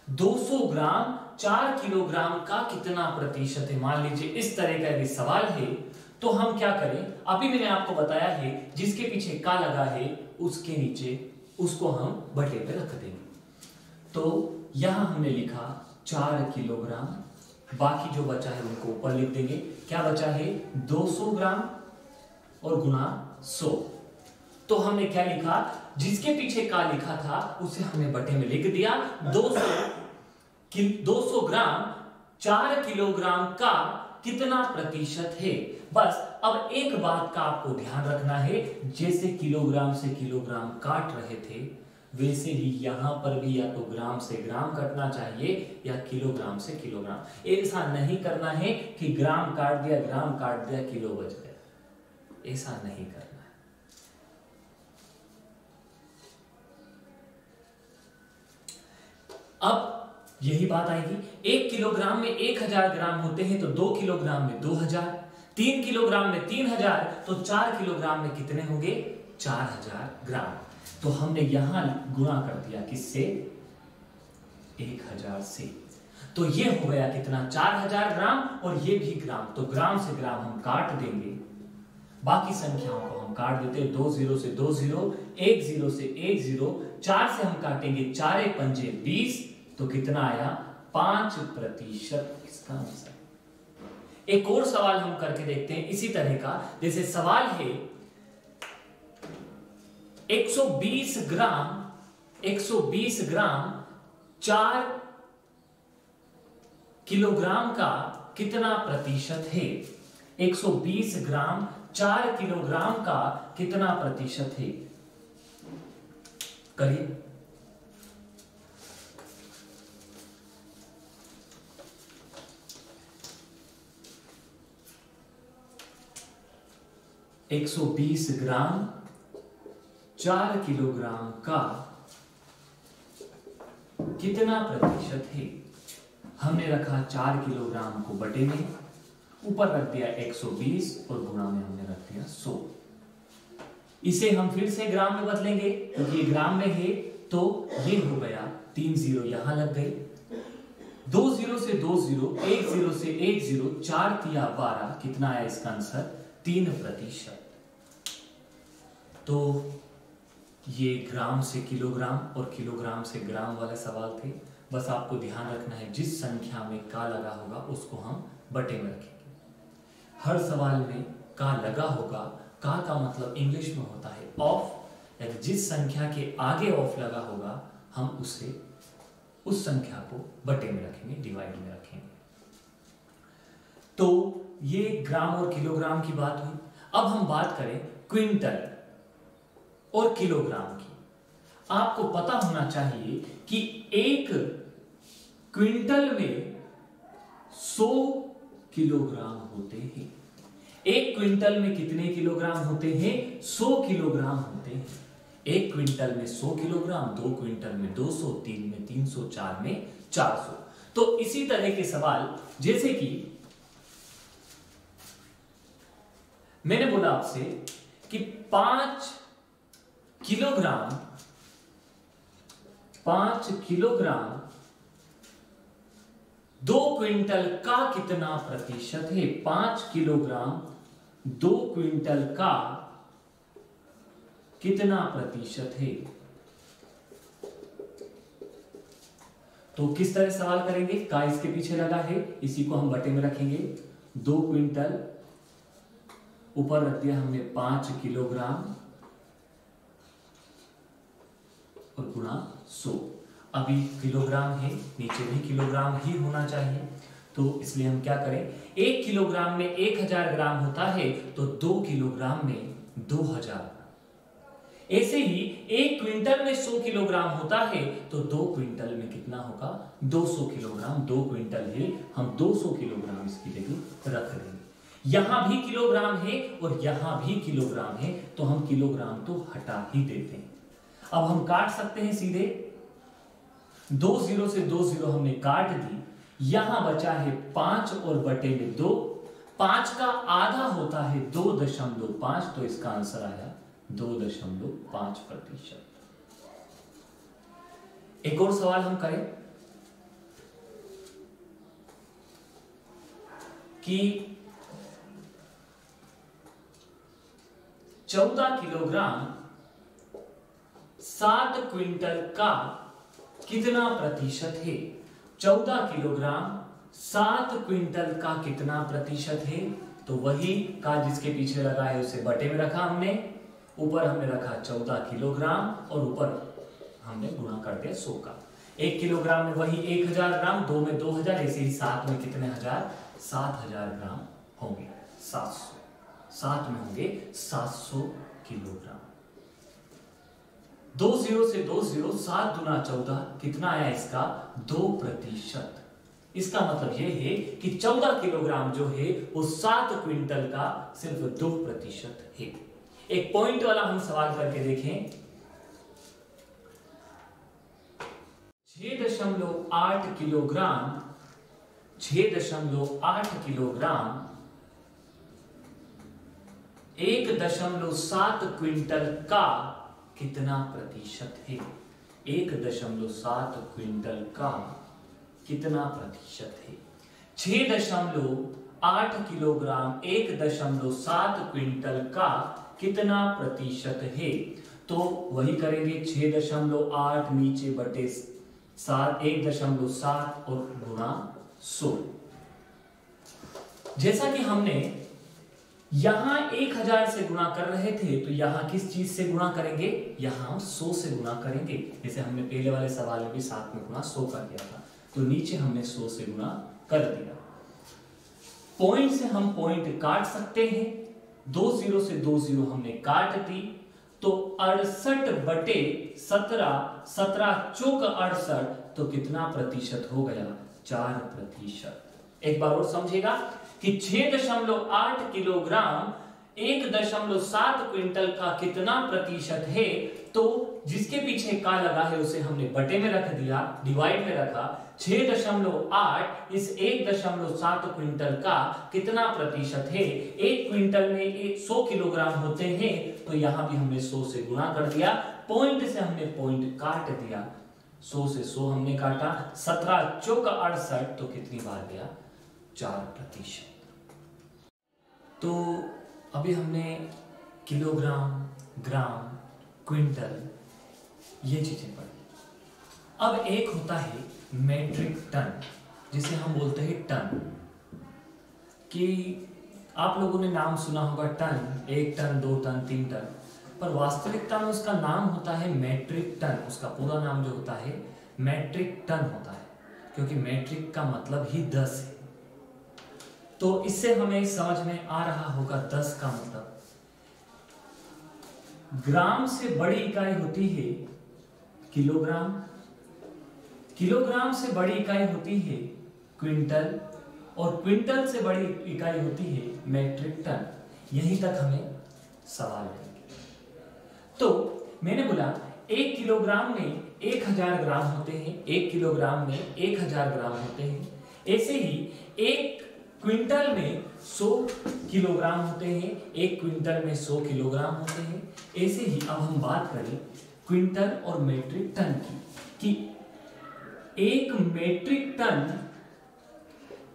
200 ग्राम 4 किलोग्राम का कितना प्रतिशत है? मान लीजिए इस तरह का यदि सवाल है तो हम क्या करें? अभी मैंने आपको बताया है जिसके पीछे का लगा है उसके नीचे उसको हम बटे पे रख देंगे। तो यहां हमने लिखा 4 किलोग्राम, बाकी जो बचा है उनको ऊपर लिख देंगे। क्या बचा है? 200 ग्राम और गुना 100। तो हमने क्या लिखा? जिसके पीछे का लिखा था उसे हमने बटे में लिख दिया। 200 ग्राम 4 किलोग्राम का कितना प्रतिशत है? बस अब एक बात का आपको ध्यान रखना है, जैसे किलोग्राम से किलोग्राम काट रहे थे वैसे ही यहां पर भी या तो ग्राम से ग्राम कटना चाहिए या किलोग्राम से किलोग्राम। ऐसा नहीं करना है कि ग्राम काट दिया किलो बच गया, ऐसा नहीं करना है। अब यही बात आएगी, 1 किलोग्राम में 1000 ग्राम होते हैं तो 2 किलोग्राम में 2000, 3 किलोग्राम में 3000, तो 4 किलोग्राम में कितने होंगे? 4000 ग्राम। तो हमने यहां गुणा कर दिया किससे? 1000 से। तो ये हो गया कितना? 4000 ग्राम, और ये भी ग्राम, तो ग्राम से ग्राम हम काट देंगे, बाकी संख्याओं को हम काट देते हैं। 2 0 से 2 0, 1 0 से 1 0, 4 से हम काटेंगे 4 पंजे 20, तो कितना आया? 5% इसका आंसर। एक और सवाल हम करके देखते हैं इसी तरह का। जैसे सवाल है 120 ग्राम 4 किलोग्राम का कितना प्रतिशत है? 120 ग्राम 4 किलोग्राम का कितना प्रतिशत है? करिए। एक 120 ग्राम 4 किलोग्राम का कितना प्रतिशत है? हमने रखा 4 किलोग्राम को बटे में, ऊपर रख दिया 120 और गुणा में हमने रख दिया 100। इसे हम फिर से ग्राम में बदलेंगे क्योंकि ग्राम में है, तो ये हो गया 3 0 यहां लग गई, 2 0 से 2 0, 1 0 से 1 0, 4 तिया 12, कितना आया इसका आंसर? 3%। तो ये ग्राम से किलोग्राम और किलोग्राम से ग्राम वाले सवाल थे। बस आपको ध्यान रखना है जिस संख्या में का लगा होगा उसको हम बटे में रखेंगे। हर सवाल में का लगा होगा, का मतलब इंग्लिश में होता है ऑफ, यानी जिस संख्या के आगे ऑफ लगा होगा हम उसे उस संख्या को बटे में रखेंगे, डिवाइड में रखेंगे। तो ये ग्राम और किलोग्राम की बात हुई। अब हम बात करें क्विंटल और किलोग्राम की। आपको पता होना चाहिए कि 1 क्विंटल में 100 किलोग्राम होते हैं। 1 क्विंटल में कितने किलोग्राम होते हैं? 100 किलोग्राम होते हैं। 1 क्विंटल में 100 किलोग्राम, 2 क्विंटल में 200, 3 में 300, 4 में 400। तो इसी तरह के सवाल, जैसे कि मैंने बोला आपसे कि 5 किलोग्राम 2 क्विंटल का कितना प्रतिशत है? 5 किलोग्राम 2 क्विंटल का कितना प्रतिशत है। तो किस तरह सवाल करेंगे, का इसके पीछे लगा है, इसी को हम बटे में रखेंगे। 2 क्विंटल ऊपर रख दिया हमने 5 किलोग्राम और गुणा 100। अभी किलोग्राम है, नीचे भी किलोग्राम ही होना चाहिए, तो इसलिए हम क्या करें, 1 किलोग्राम में 1000 ग्राम होता है, तो 2 किलोग्राम में 2000। ऐसे ही 1 क्विंटल में 100 किलोग्राम होता है, तो 2 क्विंटल में कितना होगा, 200 किलोग्राम। 2 क्विंटल है, हम 200 किलोग्राम इसकी जगह रख देंगे। यहां भी किलोग्राम है और यहां भी किलोग्राम है, तो हम किलोग्राम तो हटा ही देते हैं। अब हम काट सकते हैं सीधे, 2 0 से 2 0 हमने काट दी। यहां बचा है 5 और बटे में 2। 5 का आधा होता है 2.5, तो इसका आंसर आया 2.5%। एक और सवाल हम करें कि 14 किलोग्राम 7 क्विंटल का कितना प्रतिशत है। 14 किलोग्राम 7 क्विंटल का कितना प्रतिशत है, तो वही का जिसके पीछे लगा है उसे बटे में रखा हमने, ऊपर हमने रखा 14 किलोग्राम और ऊपर हमने गुणा कर दिया 100 का। 1 किलोग्राम में वही 1000 ग्राम, 2 में 2000, ऐसे ही 7 में कितने हजार, 7000 ग्राम होंगे। 7 में होंगे 700 किलोग्राम। 2 0 से 2 0, 7 गुना 14, कितना आया इसका, 2%। इसका मतलब यह है कि 14 किलोग्राम जो है वो 7 क्विंटल का सिर्फ 2% है। एक पॉइंट वाला हम सवाल करके देखें, 6.8 किलोग्राम 1.7 क्विंटल का कितना प्रतिशत है। 1.7 क्विंटल का कितना प्रतिशत है। 6.8 किलोग्राम 1.7 क्विंटल का कितना प्रतिशत है। तो वही करेंगे, 6.8 नीचे बटे 7, 1.7 और गुणा 100। जैसा कि हमने यहां 1000 से गुणा कर रहे थे, तो यहां किस चीज से गुणा करेंगे, यहां 100 से गुणा करेंगे। जैसे हमने पहले वाले सवाल में भी 7 में गुणा 100 कर दिया था, तो नीचे हमने 100 से गुणा कर दिया। पॉइंट से हम पॉइंट काट सकते हैं। 2 0 से 2 0 हमने काट दी, तो 68 बटे 17, 17 चौक 68, तो कितना प्रतिशत हो गया, 4%। एक बार और समझेगा कि 6.8 किलोग्राम 1.7 क्विंटल का कितना प्रतिशत है, तो जिसके पीछे का लगा है उसे हमने बटे में रख दिया, डिवाइड में रखा। 6.8 इस 1.7 क्विंटल का कितना प्रतिशत है। 1 क्विंटल में 100 किलोग्राम होते हैं, तो यहां भी हमने 100 से गुणा कर दिया। पॉइंट से हमने पॉइंट काट दिया, 100 से 100 हमने काटा, 17 चौक 68, तो कितनी बार गया, 4%। तो अभी हमने किलोग्राम, ग्राम, क्विंटल ये चीजें पढ़ी। अब एक होता है मेट्रिक टन, जिसे हम बोलते हैं टन। कि आप लोगों ने नाम सुना होगा टन, 1 टन, 2 टन, 3 टन, पर वास्तविकता में उसका नाम होता है मेट्रिक टन। उसका पूरा नाम जो होता है मेट्रिक टन होता है, क्योंकि मेट्रिक का मतलब ही 10 है। तो इससे हमें समझ में आ रहा होगा 10 का मतलब। ग्राम से बड़ी इकाई होती है किलोग्राम, किलोग्राम से बड़ी इकाई होती है क्विंटल, और क्विंटल से बड़ी इकाई होती है मेट्रिक टन। यहीं तक हमें सवाल है। तो मैंने बोला 1 किलोग्राम में 1000 ग्राम होते हैं, 1 किलोग्राम में 1000 ग्राम होते हैं। ऐसे ही 1 क्विंटल में 100 किलोग्राम होते हैं, 1 क्विंटल में 100 किलोग्राम होते हैं। ऐसे ही अब हम बात करें क्विंटल और मेट्रिक टन की, कि 1 मेट्रिक टन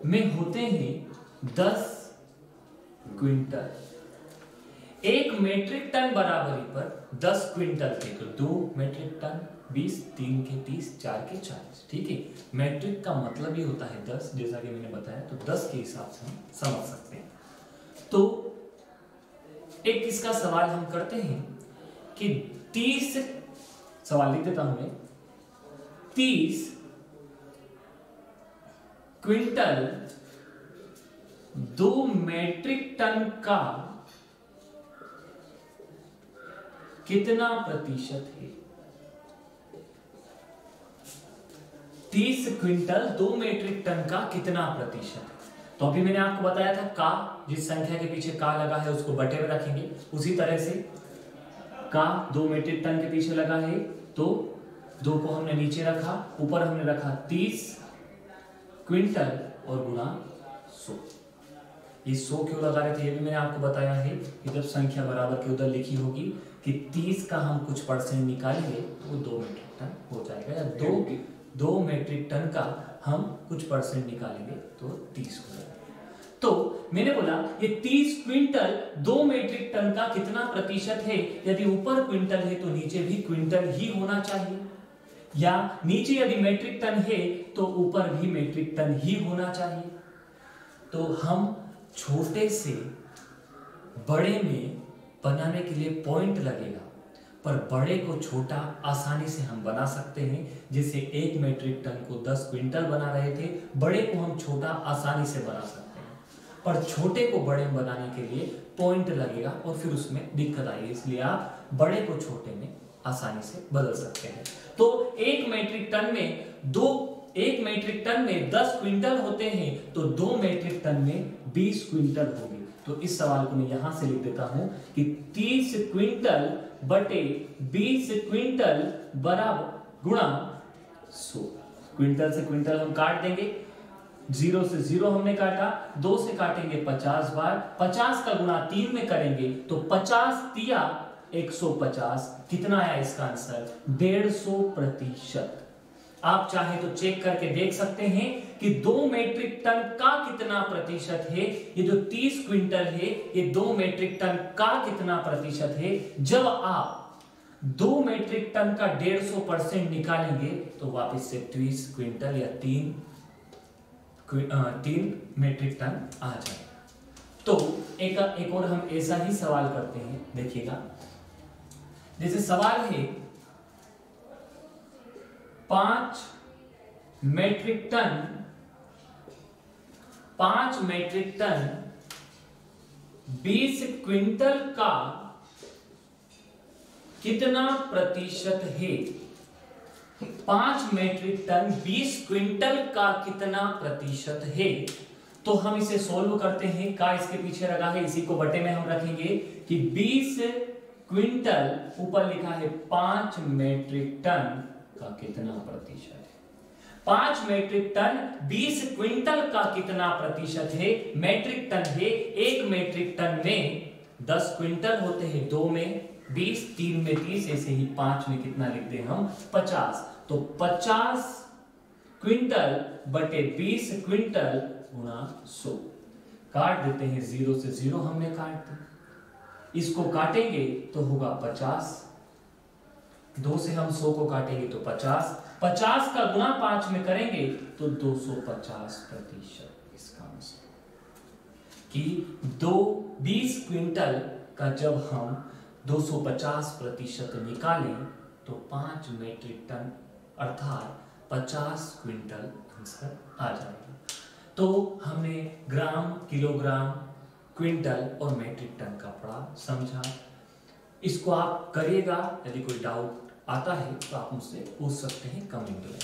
में होते हैं 10 क्विंटल। 1 मीट्रिक टन बराबरी पर 10 क्विंटल थे तो 2 मीट्रिक टन, 20, 3 के 30, 4 के 40। ठीक है, मीट्रिक का मतलब ही होता है 10, जैसा कि मैंने बताया, तो 10 के हिसाब से हम समझ सकते हैं। तो एक इसका सवाल हम करते हैं कि 30, सवाल लिख देता हूं मैं, 30 क्विंटल 2 मीट्रिक टन का कितना प्रतिशत है? 30 क्विंटल 2 मीट्रिक टन का कितना प्रतिशत है? तो अभी मैंने आपको बताया था का, जिस संख्या के पीछे का लगा है उसको बटे में रखेंगे। उसी तरह से का 2 मीट्रिक टन के पीछे लगा है तो 2 को हमने नीचे रखा, ऊपर हमने रखा 30 क्विंटल और गुणा 100। ये 100 क्यों लगा रहे थे ये भी मैंने आपको बताया है कि जब संख्या बराबर के उधर लिखी होगी कि 30 का हम कुछ परसेंट निकालेंगे तो वो 2 मीट्रिक टन हो जाएगा, या 2 मीट्रिक टन का हम कुछ परसेंट निकालेंगे तो 30 हो जाएगा। तो मैंने बोला ये 30 क्विंटल 2 मीट्रिक टन का कितना प्रतिशत है? यदि ऊपर क्विंटल है तो नीचे भी क्विंटल ही होना चाहिए, या नीचे यदि मीट्रिक टन है तो ऊपर भी मीट्रिक टन ही होना चाहिए। तो हम छोटे से बड़े में बनाने के लिए पॉइंट लगेगा, पर बड़े को छोटा आसानी से हम बना सकते हैं। जैसे 1 मीट्रिक टन को 10 क्विंटल बना रहे थे, बड़े को हम छोटा आसानी से बना सकते हैं, पर छोटे को बड़े में बनाने के लिए पॉइंट लगेगा और फिर उसमें दिक्कत आएगी। इसलिए आप बड़े को छोटे में आसानी से बदल सकते हैं। तो 1 मीट्रिक टन में 10 क्विंटल होते हैं तो 2 मीट्रिक टन में 20 क्विंटल होंगे। तो इस सवाल को मैं यहां से लिख देता हूं कि 30 क्विंटल बटे 20 क्विंटल बराबर गुणा 100। क्विंटल से क्विंटल हम काट देंगे, 0 से 0 हमने काटा, 2 से काटेंगे 50 बार, 50 का गुणा 3 में करेंगे तो 50 तिया 150। कितना आया इसका आंसर? 150%। आप चाहे तो चेक करके देख सकते हैं कि 2 मीट्रिक टन का कितना प्रतिशत है। ये जो 30 क्विंटल है ये 2 मीट्रिक टन का कितना प्रतिशत है। जब आप 2 मीट्रिक टन का 150% निकालेंगे तो वापस से 30 क्विंटल या 3 मीट्रिक टन आ जाएगा। तो एक और हम ऐसा ही सवाल करते हैं, देखिएगा। जैसे सवाल है 5 मीट्रिक टन 20 क्विंटल का कितना प्रतिशत है? 5 मीट्रिक टन 20 क्विंटल का कितना प्रतिशत है? तो हम इसे सोल्व करते हैं। का इसके पीछे लगा है, इसी को बटे में हम रखेंगे कि 20 क्विंटल, ऊपर लिखा है 5 मीट्रिक टन का कितना प्रतिशत है। 5 मीट्रिक टन 20 क्विंटल का कितना प्रतिशत है? मीट्रिक टन है, 1 मीट्रिक टन में 10 क्विंटल होते हैं, 2 में 20, 3 में 30, ऐसे ही 5 में कितना लिख दें हम? 50। तो 50 क्विंटल बटे 20 क्विंटल गुणा 100। काट देते हैं, 0 से 0 हमने काट दिया, इसको काटेंगे तो होगा 50, 2 से हम 100 को काटेंगे तो 50, 50 का गुणा 5 में करेंगे तो 250%। इसका आंसर कि 20 क्विंटल का जब हम 250% निकालें तो 5 मीट्रिक टन अर्थात 50 क्विंटल आंसर आ जाएगा। तो हमने ग्राम, किलोग्राम, क्विंटल और मीट्रिक टन का पढ़ा, समझा। इसको आप करिएगा, यदि कोई डाउट आता है तो आप मुझसे पूछ सकते हैं कमेंट में।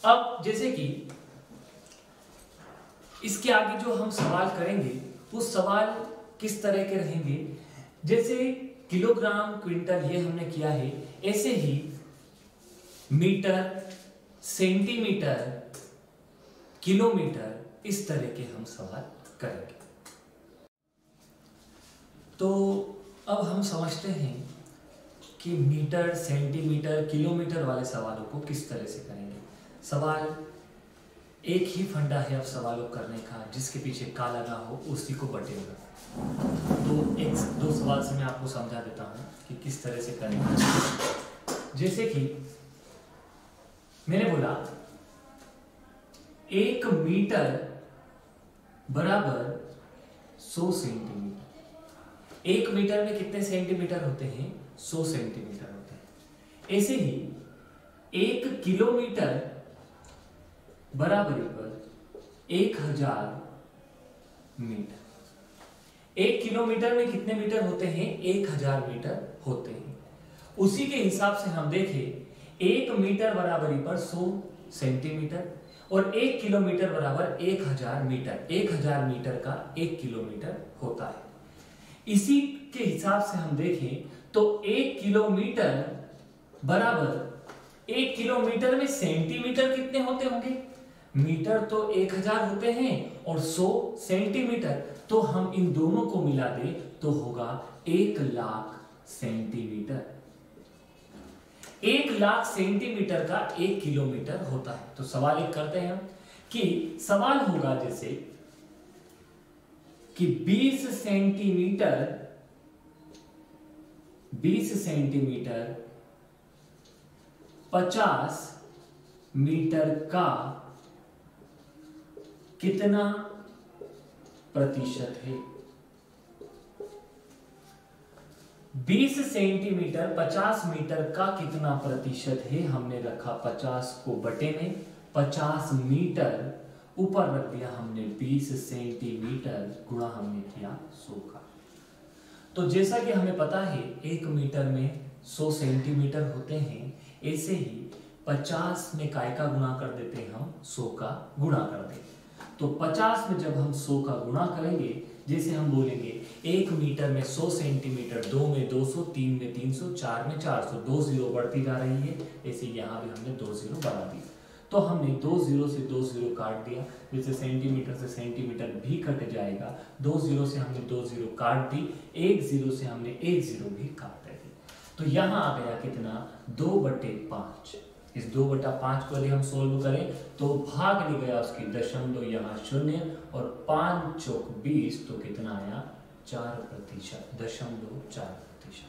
अब जैसे कि इसके आगे जो हम सवाल करेंगे वो सवाल किस तरह के रहेंगे, जैसे किलोग्राम, क्विंटल ये हमने किया है, ऐसे ही मीटर, सेंटीमीटर, किलोमीटर, इस तरह के हम सवाल करेंगे। तो अब हम समझते हैं कि मीटर, सेंटीमीटर, किलोमीटर वाले सवालों को किस तरह से करेंगे। सवाल एक ही फंडा है अब सवालों करने का, जिसके पीछे का लगा हो उसी को बटेगा। तो एक दो सवाल से मैं आपको समझा देता हूं कि किस तरह से करेंगे। जैसे कि मैंने बोला 1 मीटर बराबर 100 सेंटीमीटर। 1 मीटर में कितने सेंटीमीटर होते हैं? 100 सेंटीमीटर होते हैं। ऐसे ही 1 किलोमीटर बराबरी पर 1000 मीटर। 1 किलोमीटर में कितने मीटर होते हैं? 1000 मीटर होते हैं। उसी के हिसाब से हम देखें 1 मीटर बराबरी पर 100 सेंटीमीटर और 1 किलोमीटर बराबर 1000 मीटर। 1000 मीटर का 1 किलोमीटर होता है। इसी के हिसाब से हम देखें तो 1 किलोमीटर बराबर 1 किलोमीटर में सेंटीमीटर कितने होते होंगे? मीटर तो 1000 होते हैं और 100 सेंटीमीटर, तो हम इन दोनों को मिला दे तो होगा 1,00,000 सेंटीमीटर। 1,00,000 सेंटीमीटर का 1 किलोमीटर होता है। तो सवाल एक करते हैं हम कि सवाल होगा जैसे कि 20 सेंटीमीटर 50 मीटर का कितना प्रतिशत है? 20 सेंटीमीटर 50 मीटर का कितना प्रतिशत है? हमने रखा 50 को बटे में, 50 मीटर ऊपर रख दिया हमने 20 सेंटीमीटर गुणा हमने किया 100 का। तो जैसा कि हमें पता है 1 मीटर में 100 सेंटीमीटर होते हैं, ऐसे ही 50 में काय का गुणा कर देते हैं हम 100 का गुणा कर देंगे। तो 50 में जब हम 100 का गुणा करेंगे, जैसे हम बोलेंगे 1 मीटर में 100 सेंटीमीटर, 2 में 200, 3 में 300, 4 में 400, 2 जीरो बढ़ती जा रही है, ऐसे यहाँ भी हमने 2 जीरो बढ़ा दिया। तो हमने 2 जीरो से 2 जीरो काट दिया, जैसे सेंटीमीटर से सेंटीमीटर भी कट जाएगा। 2 जीरो से हमने 2 जीरो काट दी, 1 जीरो से हमने 1 जीरो भी काट दी। तो यहाँ आ गया कितना? 2/5। इस 2/5 को यदि हम सोल्व करें तो भाग नहीं गया उसकी दशमलव यहाँ 0 और 5 चौक 20, तो कितना आया? 4%, 0.4%।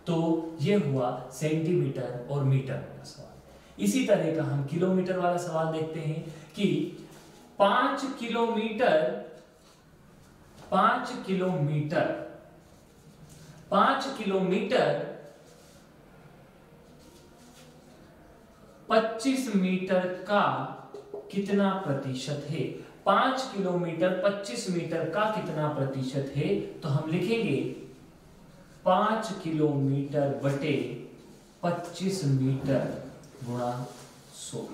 तो ये हुआ सेंटीमीटर और मीटर वाला सवाल। इसी तरह का हम किलोमीटर वाला सवाल देखते हैं कि 5 किलोमीटर 25 मीटर का कितना प्रतिशत है? 5 किलोमीटर 25 मीटर का कितना प्रतिशत है? तो हम लिखेंगे 5 किलोमीटर बटे 25 मीटर गुणा 100।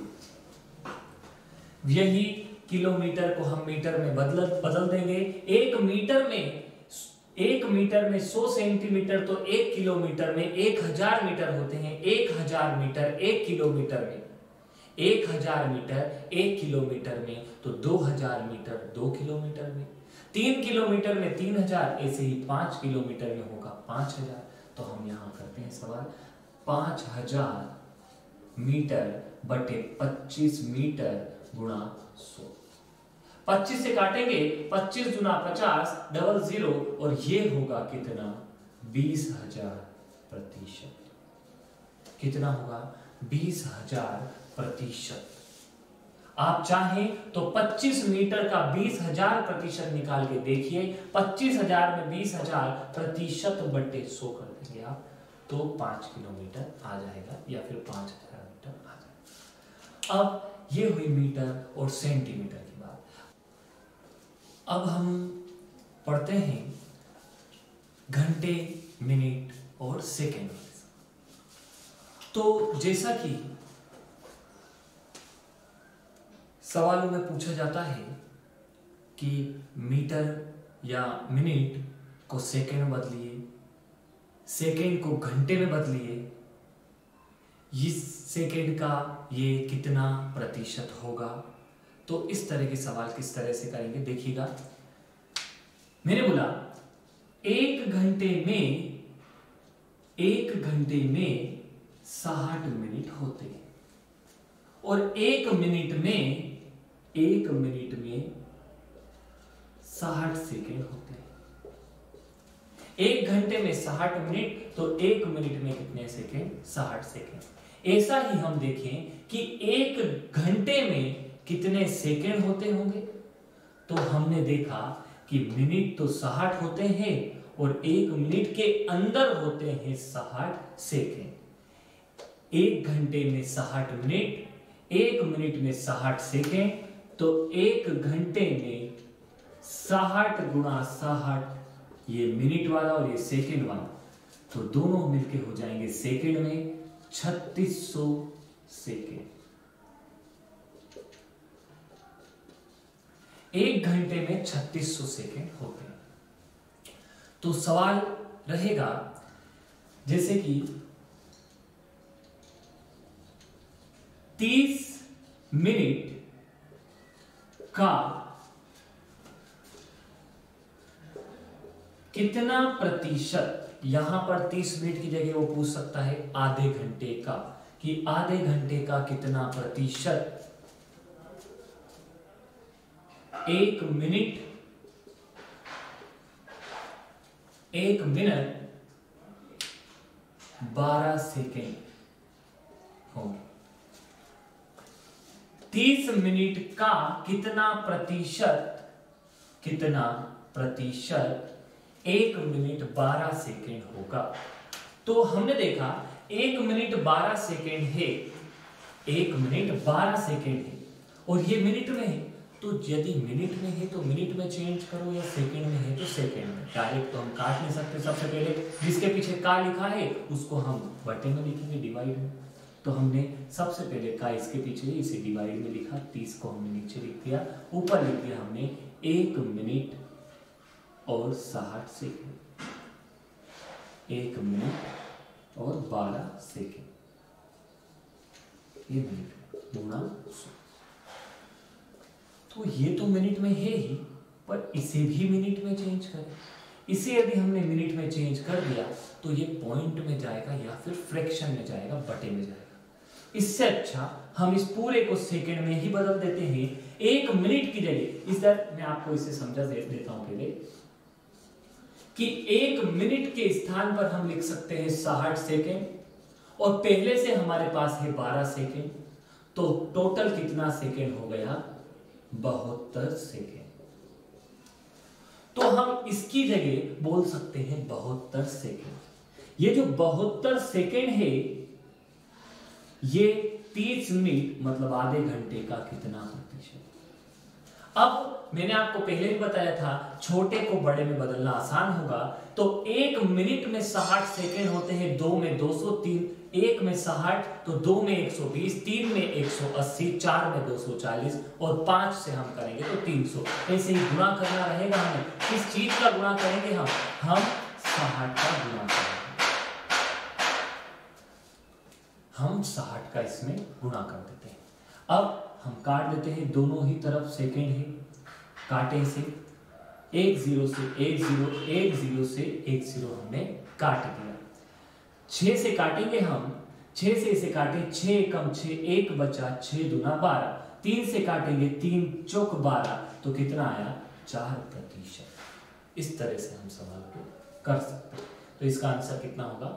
यही किलोमीटर को हम मीटर में बदल देंगे। 1 मीटर में 100 सेंटीमीटर, तो 1 किलोमीटर में 1000 मीटर होते हैं। 1000 मीटर 1 किलोमीटर में, 1000 मीटर 1 किलोमीटर में, तो 2000 मीटर 2 किलोमीटर में, 3 किलोमीटर में 3000, ऐसे ही 5 किलोमीटर में होगा 5000। तो हम यहां करते हैं सवाल 5000 मीटर बटे 25 मीटर गुणा 100। 25 से काटेंगे, 25 गुना 50 00, और ये होगा कितना? 20,000%। कितना होगा? 20,000%। आप चाहें तो 25 मीटर का 20,000% निकाल के देखिए। 25,000 में 20,000% बटे 100 कर देंगे आप, तो 5 किलोमीटर आ जाएगा या फिर 5,000 मीटर आ जाएगा। अब ये हुई मीटर और सेंटीमीटर की बात। अब हम पढ़ते हैं घंटे, मिनट और सेकंड। तो जैसा कि सवालों में पूछा जाता है कि मीटर या मिनट को सेकंड में बदलिए, सेकंड को घंटे में बदलिए, इस सेकंड का ये कितना प्रतिशत होगा। तो इस तरह के सवाल किस तरह से करेंगे देखिएगा। मैंने बोला 1 घंटे में 60 मिनट होते हैं और 1 मिनट में 1 मिनट में 60 सेकेंड होते हैं। 1 घंटे में 60 मिनट, तो 1 मिनट में कितने सेकेंड? 60 सेकेंड। ऐसा ही हम देखें कि 1 घंटे में कितने सेकेंड होते होंगे, तो हमने देखा कि मिनट तो 60 होते हैं और 1 मिनट के अंदर होते हैं 60 सेकेंड। 1 घंटे में 60 मिनट, 1 मिनट में 60 सेकेंड, तो 1 घंटे में 60 गुणा 60, ये मिनट वाला और ये सेकेंड वाला, तो दोनों मिलके हो जाएंगे सेकेंड में 3600 सेकेंड। 1 घंटे में 3600 सेकेंड होते हैं। तो सवाल रहेगा जैसे कि 30 मिनट का कितना प्रतिशत, यहां पर 30 मिनट की जगह वो पूछ सकता है आधे घंटे का, कि आधे घंटे का कितना प्रतिशत 1 मिनट 12 सेकेंड होंगे। 30 मिनट का कितना प्रतिशत 1 मिनट 12 सेकेंड होगा। तो हमने देखा 1 मिनट 12 सेकेंड है, 1 मिनट 12 सेकेंड है और ये मिनट में है, तो यदि मिनट में है तो मिनट में चेंज करो, या सेकेंड में है तो सेकेंड में। डायरेक्ट तो हम काट नहीं सकते। सबसे पहले जिसके पीछे का लिखा है उसको हम बटे में लिखेंगे, डिवाइड में। तो हमने सबसे पहले का इसके पीछे, इसे डिवाइड में लिखा, 30 को हमने नीचे लिख दिया, ऊपर लिख दिया हमने 1 मिनट और 60 सेकेंड, 1 मिनट और 12 सेकेंड, ये मिनट गुणा 100। तो ये तो मिनट में है ही, पर इसे भी मिनट में चेंज करें। इसे यदि हमने मिनट में चेंज कर दिया तो ये पॉइंट में जाएगा या फिर फ्रैक्शन में जाएगा, बटे में जाएगा। इससे अच्छा हम इस पूरे को सेकेंड में ही बदल देते हैं। 1 मिनट की जगह, इस तरह मैं आपको इसे समझा देता हूं पहले, कि 1 मिनट के स्थान पर हम लिख सकते हैं 60 सेकेंड, और पहले से हमारे पास है 12 सेकेंड, तो टोटल कितना सेकेंड हो गया? 72 सेकेंड। तो हम इसकी जगह बोल सकते हैं 72 सेकेंड। ये जो 72 सेकेंड है, ये 30 मिनट मतलब आधे घंटे का कितना प्रतिशत? अब मैंने आपको पहले भी बताया था, छोटे को बड़े में बदलना आसान होगा। तो 1 मिनट में 60 सेकेंड होते हैं, 2 में 200, 1 में 60, तो 2 में 120, 3 में 180, 4 में 240 और 5 से हम करेंगे तो 300। ऐसे ही गुणा करना रहेगा हमें। किस चीज का गुणा करेंगे हम 60 का गुणा करेंगे। हम 60 का इसमें गुणा कर देते हैं। अब हम काट देते हैं, दोनों ही तरफ सेकेंड है, काटे से 1 0 से 1 0, 1 0 से 1 0 हमने काट दिया। 6 से काटेंगे हम, 6 से इसे काटे, 6 कम 6, 1 बचा, 6 दूना 12, 3 से काटेंगे, 3 चौक 12, तो कितना आया? 4%। इस तरह से हम सवाल को कर सकते हैं। तो इसका आंसर कितना होगा?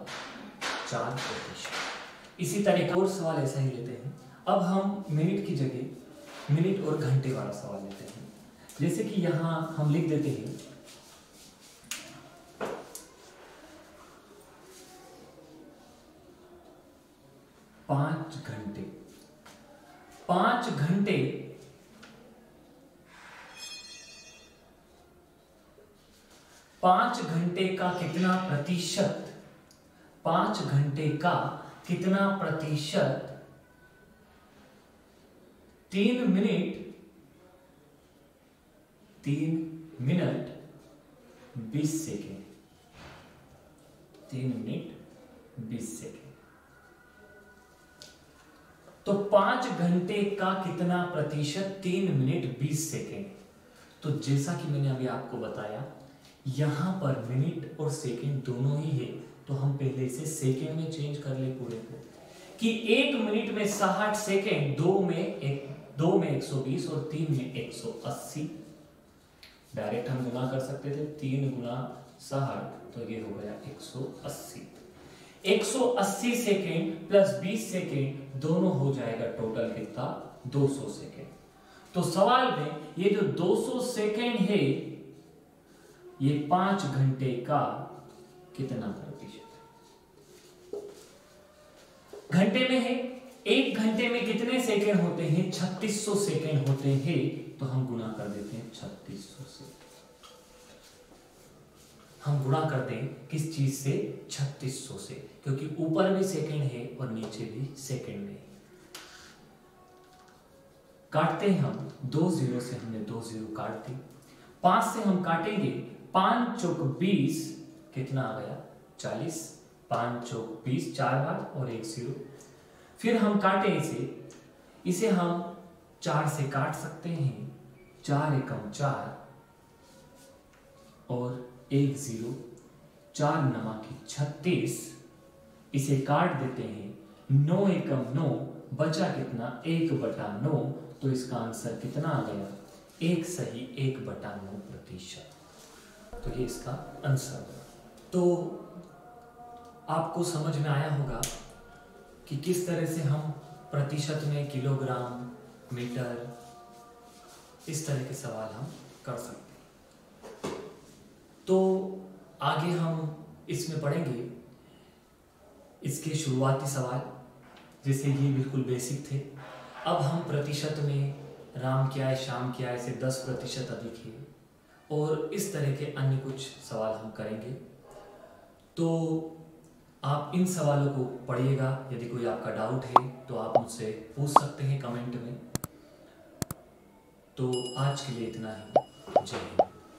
4%। इसी तरह और सवाल ऐसा ही लेते हैं। अब हम मिनट की जगह मिनट और घंटे वाला सवाल लेते हैं। जैसे कि यहां हम लिख देते हैं 5 घंटे। 5 घंटे 5 घंटे का कितना प्रतिशत? 5 घंटे का कितना प्रतिशत 3 मिनट 20 सेकेंड, 3 मिनट 20 सेकेंड। तो 5 घंटे का कितना प्रतिशत 3 मिनट 20 सेकेंड। तो जैसा कि मैंने अभी आपको बताया, यहां पर मिनट और सेकेंड दोनों ही है, तो हम पहले इसे सेकेंड में चेंज कर ले पूरे को, कि 1 मिनट में 60 सेकेंड, 2 2 में 120 और 3 में 180। डायरेक्ट हम गुना कर सकते थे, 3 गुना 60 तो ये हो गया 180। 180 सेकेंड प्लस 20 सेकेंड दोनों हो जाएगा टोटल कितना, 200 सेकेंड। तो सवाल में ये जो 200 सेकेंड है ये 5 घंटे का कितना प्रतिशत है? घंटे में है, 1 घंटे में कितने सेकेंड होते हैं? 3600 सेकेंड होते हैं। तो हम गुना कर देते हैं 3600 से। हम गुणा कर दें किस चीज से? 3600 से, क्योंकि ऊपर भी सेकेंड है और नीचे भी सेकेंड में। काटते हैं हम, 2 जीरो से हमने 2 जीरो काट दी। 5 से हम काटेंगे, 5 चौक 20 कितना आ गया? 40। 5 चौक 20, 4 बार और 1 जीरो। फिर हम काटे इसे हम 4 से काट सकते हैं, 4 एकम 4 और 1 जीरो, 4 नमा की 36। इसे काट देते हैं, 9 एकम 9, बचा कितना? 1/9। तो इसका आंसर कितना आ गया? 1 सही 1/9%। तो ये इसका आंसर। तो आपको समझ में आया होगा कि किस तरह से हम प्रतिशत में, किलोग्राम, मीटर, इस तरह के सवाल हम कर सकते हैं। तो आगे हम इसमें पढ़ेंगे इसके शुरुआती सवाल, जैसे ये बिल्कुल बेसिक थे। अब हम प्रतिशत में राम क्या है, शाम क्या है, से 10% अधिक है, और इस तरह के अन्य कुछ सवाल हम करेंगे। तो आप इन सवालों को पढ़िएगा। यदि कोई आपका डाउट है तो आप मुझसे पूछ सकते हैं कमेंट में। तो आज के लिए इतना ही। जय हिंद।